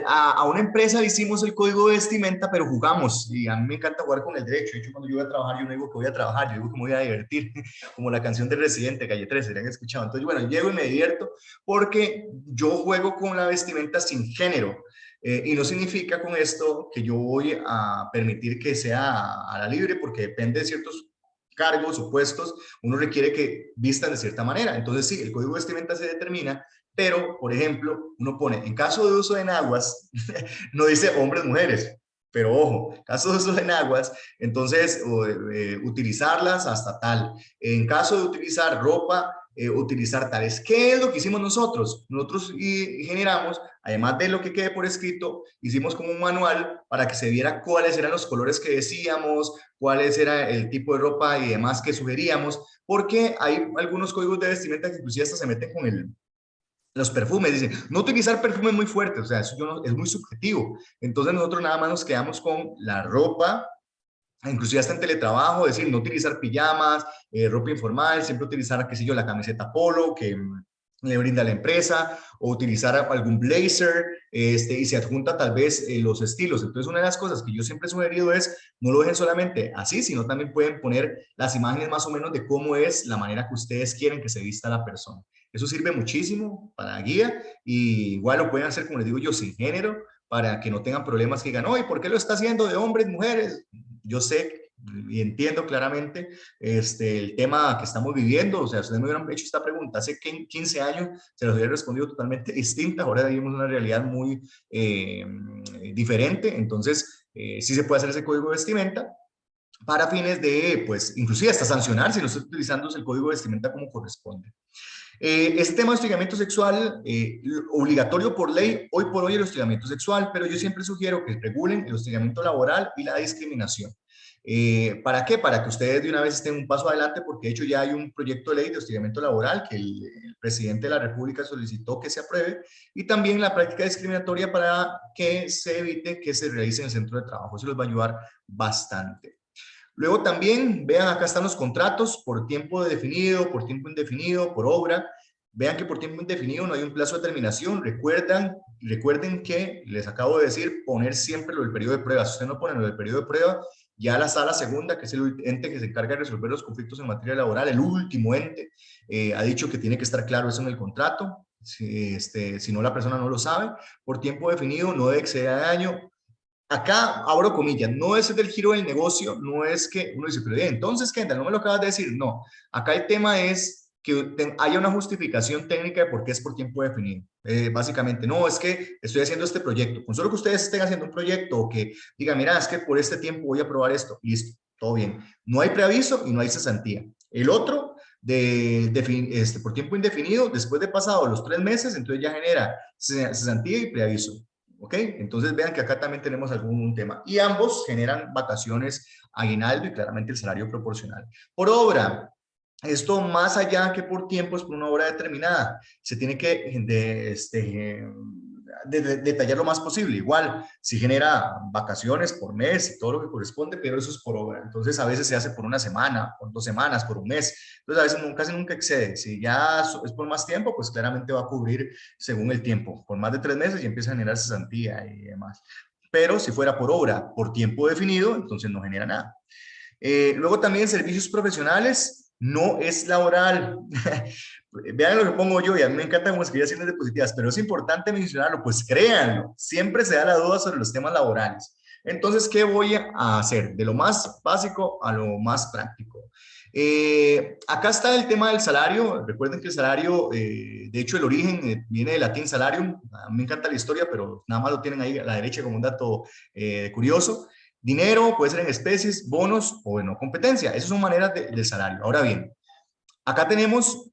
A una empresa le hicimos el código de vestimenta, pero jugamos y a mí me encanta jugar con el derecho. De hecho, cuando yo voy a trabajar, yo no digo que voy a trabajar, yo digo que me voy a divertir, como la canción de Residente, Calle 13, ¿se la han escuchado? Entonces, bueno, llego y me divierto porque yo juego con la vestimenta sin género. Y no significa con esto que yo voy a permitir que sea a la libre, porque depende de ciertos cargos o puestos, uno requiere que vistan de cierta manera. Entonces, sí, el código de vestimenta se determina, pero, por ejemplo, uno pone, en caso de uso de enaguas, no dice hombres, mujeres, pero ojo, caso de uso de enaguas, entonces utilizarlas hasta tal. En caso de utilizar ropa, utilizar tales. ¿Qué es lo que hicimos nosotros? Nosotros generamos, además de lo que quede por escrito, hicimos como un manual para que se viera cuáles eran los colores que decíamos, cuáles era el tipo de ropa y demás que sugeríamos, porque hay algunos códigos de vestimenta que inclusive hasta se meten con los perfumes. Dicen, no utilizar perfumes muy fuertes, o sea, eso es muy subjetivo. Entonces nosotros nada más nos quedamos con la ropa, inclusive hasta en teletrabajo, decir, no utilizar pijamas, ropa informal, siempre utilizar, qué sé yo, la camiseta polo que le brinda la empresa, o utilizar algún blazer, y se adjunta tal vez los estilos. Entonces, una de las cosas que yo siempre he sugerido es, no lo dejen solamente así, sino también pueden poner las imágenes más o menos de cómo es la manera que ustedes quieren que se vista la persona. Eso sirve muchísimo para guía, y igual lo pueden hacer, como les digo yo, sin género, para que no tengan problemas que digan, oye, ¿por qué lo está haciendo de hombres, mujeres? Yo sé y entiendo claramente el tema que estamos viviendo. O sea, ustedes me hubieran hecho esta pregunta hace 15 años, se los hubiera respondido totalmente distinta. Ahora vivimos una realidad muy diferente. Entonces, sí se puede hacer ese código de vestimenta para fines de, pues, inclusive hasta sancionar si no está utilizando el código de vestimenta como corresponde. Este tema de hostigamiento sexual, obligatorio por ley, hoy por hoy el hostigamiento sexual, pero yo siempre sugiero que regulen el hostigamiento laboral y la discriminación. ¿Para qué? Para que ustedes de una vez estén un paso adelante, porque de hecho ya hay un proyecto de ley de hostigamiento laboral que el presidente de la República solicitó que se apruebe, y también la práctica discriminatoria para que se evite que se realice en el centro de trabajo. Eso les va a ayudar bastante. Luego también, vean, acá están los contratos por tiempo definido, por tiempo indefinido, por obra. Vean que por tiempo indefinido no hay un plazo de terminación. Recuerden que les acabo de decir, poner siempre lo del periodo de prueba. Si usted no pone lo del periodo de prueba, ya la sala segunda, que es el ente que se encarga de resolver los conflictos en materia laboral, el último ente, ha dicho que tiene que estar claro eso en el contrato. Si no, la persona no lo sabe. Por tiempo definido, no debe exceder al año. Acá abro comillas, no es del giro del negocio, no es que uno dice, pero entonces, Kendall, no me lo acabas de decir. No, acá el tema es que haya una justificación técnica de por qué es por tiempo definido. Básicamente, no, es que estoy haciendo este proyecto. Con solo que ustedes estén haciendo un proyecto o que digan, mira, es que por este tiempo voy a probar esto, listo, todo bien. No hay preaviso y no hay cesantía. El otro, por tiempo indefinido, después de pasado los 3 meses, entonces ya genera cesantía y preaviso. ¿Ok? Entonces vean que acá también tenemos algún tema. Y ambos generan vacaciones, aguinaldo y claramente el salario proporcional. Por obra, esto más allá que por tiempo es por una obra determinada. Se tiene que detallar lo más posible. Igual, si genera vacaciones por mes y todo lo que corresponde, pero eso es por obra. Entonces, a veces se hace por una semana, por 2 semanas, por un mes. Entonces, a veces casi nunca excede. Si ya es por más tiempo, pues claramente va a cubrir según el tiempo. Por más de 3 meses ya empieza a generar cesantía y demás. Pero si fuera por obra, por tiempo definido, entonces no genera nada. Luego también servicios profesionales, no es laboral. Vean lo que pongo yo, y a mí me encanta como escribir acciones diapositivas, pero es importante mencionarlo, pues créanlo, siempre se da la duda sobre los temas laborales. Entonces, ¿qué voy a hacer? De lo más básico a lo más práctico. Acá está el tema del salario. Recuerden que el salario, de hecho el origen viene del latín salarium. A mí me encanta la historia, pero nada más lo tienen ahí a la derecha como un dato curioso. Dinero, puede ser en especies, bonos o en no competencia. Esas son maneras del salario. Ahora bien, acá tenemos,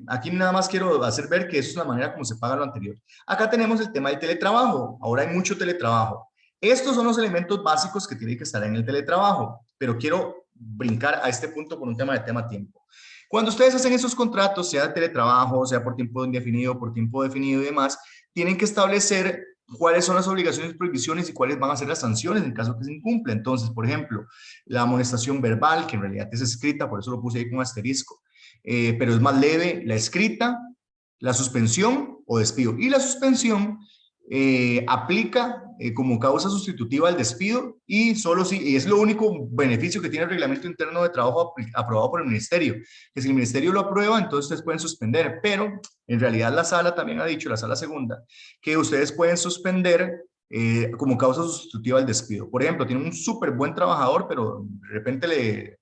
aquí nada más quiero hacer ver que eso es la manera como se paga lo anterior. Acá tenemos el tema del teletrabajo. Ahora hay mucho teletrabajo. Estos son los elementos básicos que tienen que estar en el teletrabajo, pero quiero brincar a este punto por un tema de tiempo. Cuando ustedes hacen esos contratos, sea de teletrabajo, sea por tiempo indefinido, por tiempo definido y demás, tienen que establecer cuáles son las obligaciones, prohibiciones y cuáles van a ser las sanciones en caso que se incumpla. Entonces, por ejemplo, la amonestación verbal, que en realidad es escrita, por eso lo puse ahí con asterisco, pero es más leve la escrita, la suspensión o despido. Y la suspensión aplica como causa sustitutiva al despido, y solo si, y es lo único beneficio que tiene el reglamento interno de trabajo aprobado por el ministerio, que si el ministerio lo aprueba, entonces ustedes pueden suspender, pero en realidad la sala también ha dicho, la sala segunda, que ustedes pueden suspender como causa sustitutiva al despido. Por ejemplo, tienen un súper buen trabajador, pero de repente le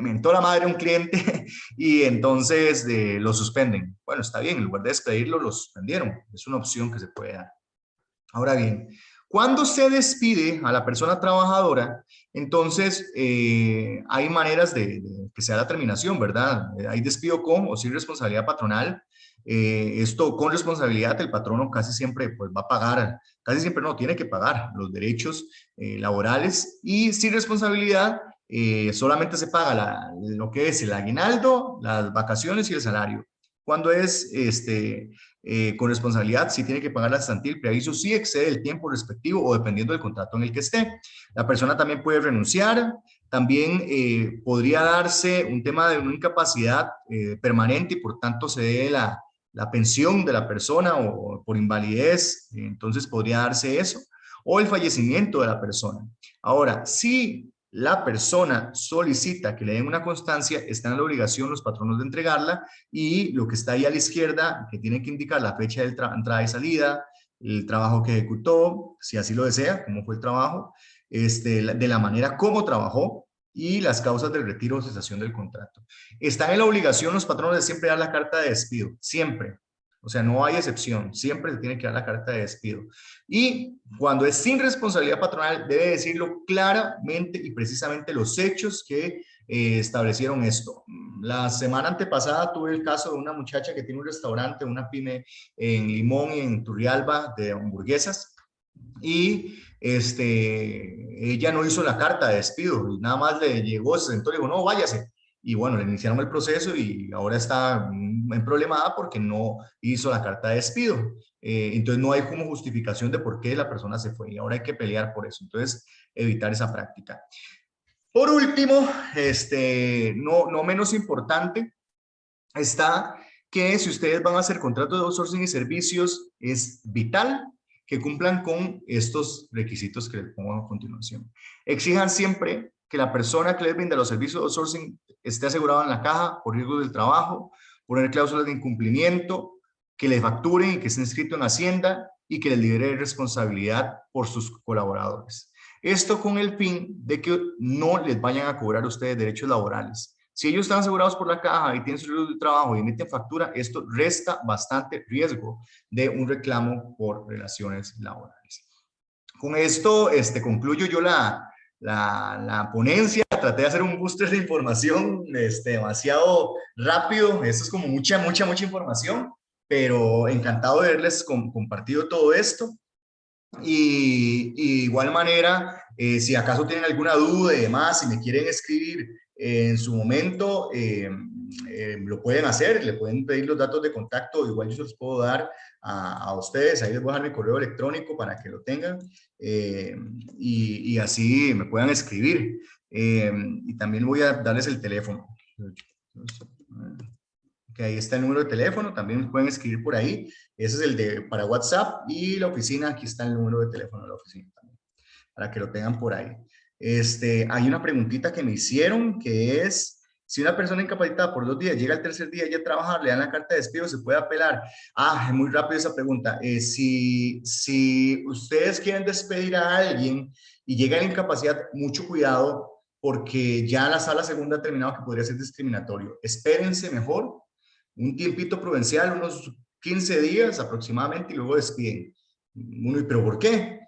mentó la madre a un cliente y entonces lo suspenden. Bueno, está bien, en lugar de despedirlo, lo suspendieron. Es una opción que se puede dar. Ahora bien, Cuando se despide a la persona trabajadora, entonces hay maneras de que sea la terminación, ¿verdad? Hay despido con o sin responsabilidad patronal. Esto con responsabilidad, el patrono casi siempre pues, va a pagar, casi siempre no, tiene que pagar los derechos laborales, y sin responsabilidad solamente se paga lo que es el aguinaldo, las vacaciones y el salario. Cuando es con responsabilidad, si tiene que pagar la cesantía, el preaviso si excede el tiempo respectivo o dependiendo del contrato en el que esté. La persona también puede renunciar, también podría darse un tema de una incapacidad permanente y por tanto se dé la pensión de la persona o por invalidez, entonces podría darse eso, o el fallecimiento de la persona. Ahora, si la persona solicita que le den una constancia, están en la obligación los patronos de entregarla, y lo que está ahí a la izquierda, que tiene que indicar la fecha de entrada y salida, el trabajo que ejecutó, si así lo desea, cómo fue el trabajo, de la manera como trabajó y las causas del retiro o cesación del contrato. Están en la obligación los patronos de siempre dar la carta de despido, siempre. O sea, no hay excepción, siempre se tiene que dar la carta de despido. Y cuando es sin responsabilidad patronal, debe decirlo claramente y precisamente los hechos que establecieron esto. La semana antepasada tuve el caso de una muchacha que tiene un restaurante, una pyme en Limón y en Turrialba de hamburguesas, y ella no hizo la carta de despido, y nada más le llegó, se sentó y le dijo, no, váyase. Y bueno, le iniciaron el proceso y ahora está en problemada porque no hizo la carta de despido. Entonces no hay como justificación de por qué la persona se fue y ahora hay que pelear por eso. Entonces, evitar esa práctica. Por último, no menos importante, está que si ustedes van a hacer contratos de outsourcing y servicios, es vital que cumplan con estos requisitos que les pongo a continuación. Exijan siempre que la persona que les brinda los servicios de outsourcing esté asegurada en la caja por riesgos del trabajo, poner cláusulas de incumplimiento, que les facturen y que esté inscrito en Hacienda y que les libere de responsabilidad por sus colaboradores. Esto con el fin de que no les vayan a cobrar a ustedes derechos laborales. Si ellos están asegurados por la caja y tienen su riesgo de trabajo y emiten factura, esto resta bastante riesgo de un reclamo por relaciones laborales. Con esto concluyo yo la ponencia. Traté de hacer un booster de información demasiado rápido. Esto es como mucha información, pero encantado de haberles compartido todo esto. Y igual manera, si acaso tienen alguna duda y demás, si me quieren escribir en su momento, lo pueden hacer, le pueden pedir los datos de contacto, igual yo se los puedo dar a ustedes, ahí les voy a dar mi correo electrónico para que lo tengan y así me puedan escribir. Y también voy a darles el teléfono. Que ahí está el número de teléfono, también pueden escribir por ahí. Ese es el de para WhatsApp, y la oficina, aquí está el número de teléfono de la oficina también, para que lo tengan por ahí. Hay una preguntita que me hicieron, que es, si una persona incapacitada por 2 días llega al tercer día ya a trabajar, le dan la carta de despido, ¿se puede apelar? Es muy rápido esa pregunta. Si ustedes quieren despedir a alguien y llega la incapacidad, mucho cuidado, porque ya la sala segunda ha terminado que podría ser discriminatorio. Espérense mejor un tiempito prudencial, unos 15 días aproximadamente, y luego despiden. ¿Pero por qué?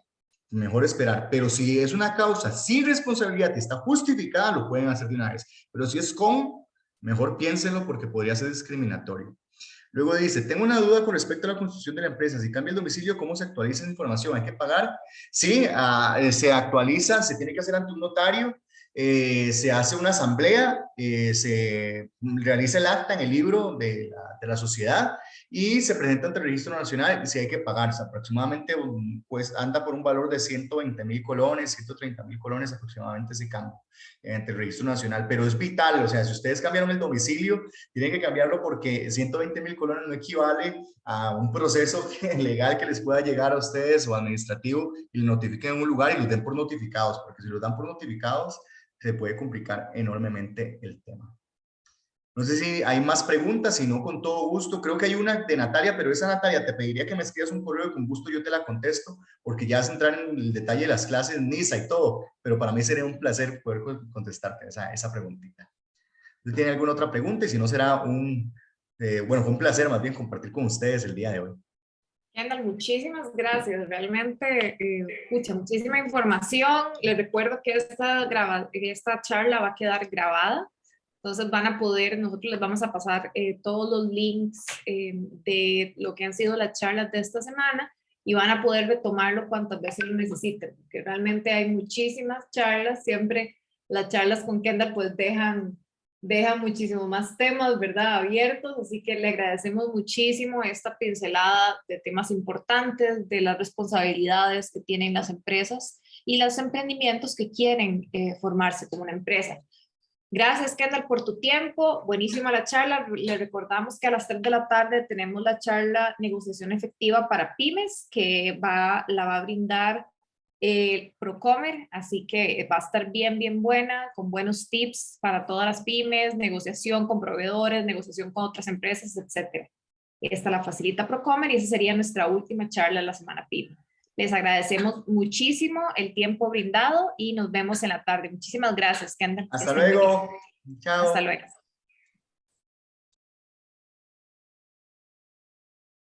Mejor esperar. Pero si es una causa sin responsabilidad y está justificada, lo pueden hacer de una vez. Pero si es mejor piénsenlo porque podría ser discriminatorio. Luego dice, tengo una duda con respecto a la construcción de la empresa. Si cambia el domicilio, ¿cómo se actualiza esa información? ¿Hay que pagar? Sí, se actualiza, se tiene que hacer ante un notario. Se hace una asamblea, se realiza el acta en el libro de la sociedad y se presenta ante el Registro Nacional, y si hay que pagarse aproximadamente, pues anda por un valor de 120.000 colones, 130.000 colones aproximadamente ese cambio ante el Registro Nacional, pero es vital. O sea, si ustedes cambiaron el domicilio, tienen que cambiarlo porque 120.000 colones no equivale a un proceso legal que les pueda llegar a ustedes o administrativo y lo notifiquen en un lugar y los den por notificados, porque si los dan por notificados, se puede complicar enormemente el tema. No sé si hay más preguntas, si no, con todo gusto. Creo que hay una de Natalia, pero esa, Natalia, te pediría que me escribas un correo y con gusto yo te la contesto, porque ya vas a entrar en el detalle de las clases, NISA y todo, pero para mí sería un placer poder contestarte esa preguntita. ¿Usted tiene alguna otra pregunta? Y si no, será bueno, fue un placer más bien compartir con ustedes el día de hoy. Kendall, muchísimas gracias. Realmente, muchísima información. Les recuerdo que esta charla va a quedar grabada. Entonces van a poder, nosotros les vamos a pasar todos los links de lo que han sido las charlas de esta semana y van a poder retomarlo cuantas veces lo necesiten, porque realmente hay muchísimas charlas. Siempre las charlas con Kendall pues dejan muchísimo más temas, ¿verdad? Abiertos, así que le agradecemos muchísimo esta pincelada de temas importantes, de las responsabilidades que tienen las empresas y los emprendimientos que quieren formarse como una empresa. Gracias, Kendall, por tu tiempo. Buenísima la charla. Le recordamos que a las 3 de la tarde tenemos la charla Negociación Efectiva para Pymes, que la va a brindar Procomer, así que va a estar bien buena, con buenos tips para todas las pymes, negociación con proveedores, negociación con otras empresas, etc. Esta la facilita Procomer y esa sería nuestra última charla de la semana PYME. Les agradecemos muchísimo el tiempo brindado y nos vemos en la tarde. Muchísimas gracias, Kendall. Hasta luego. Chao. Hasta luego.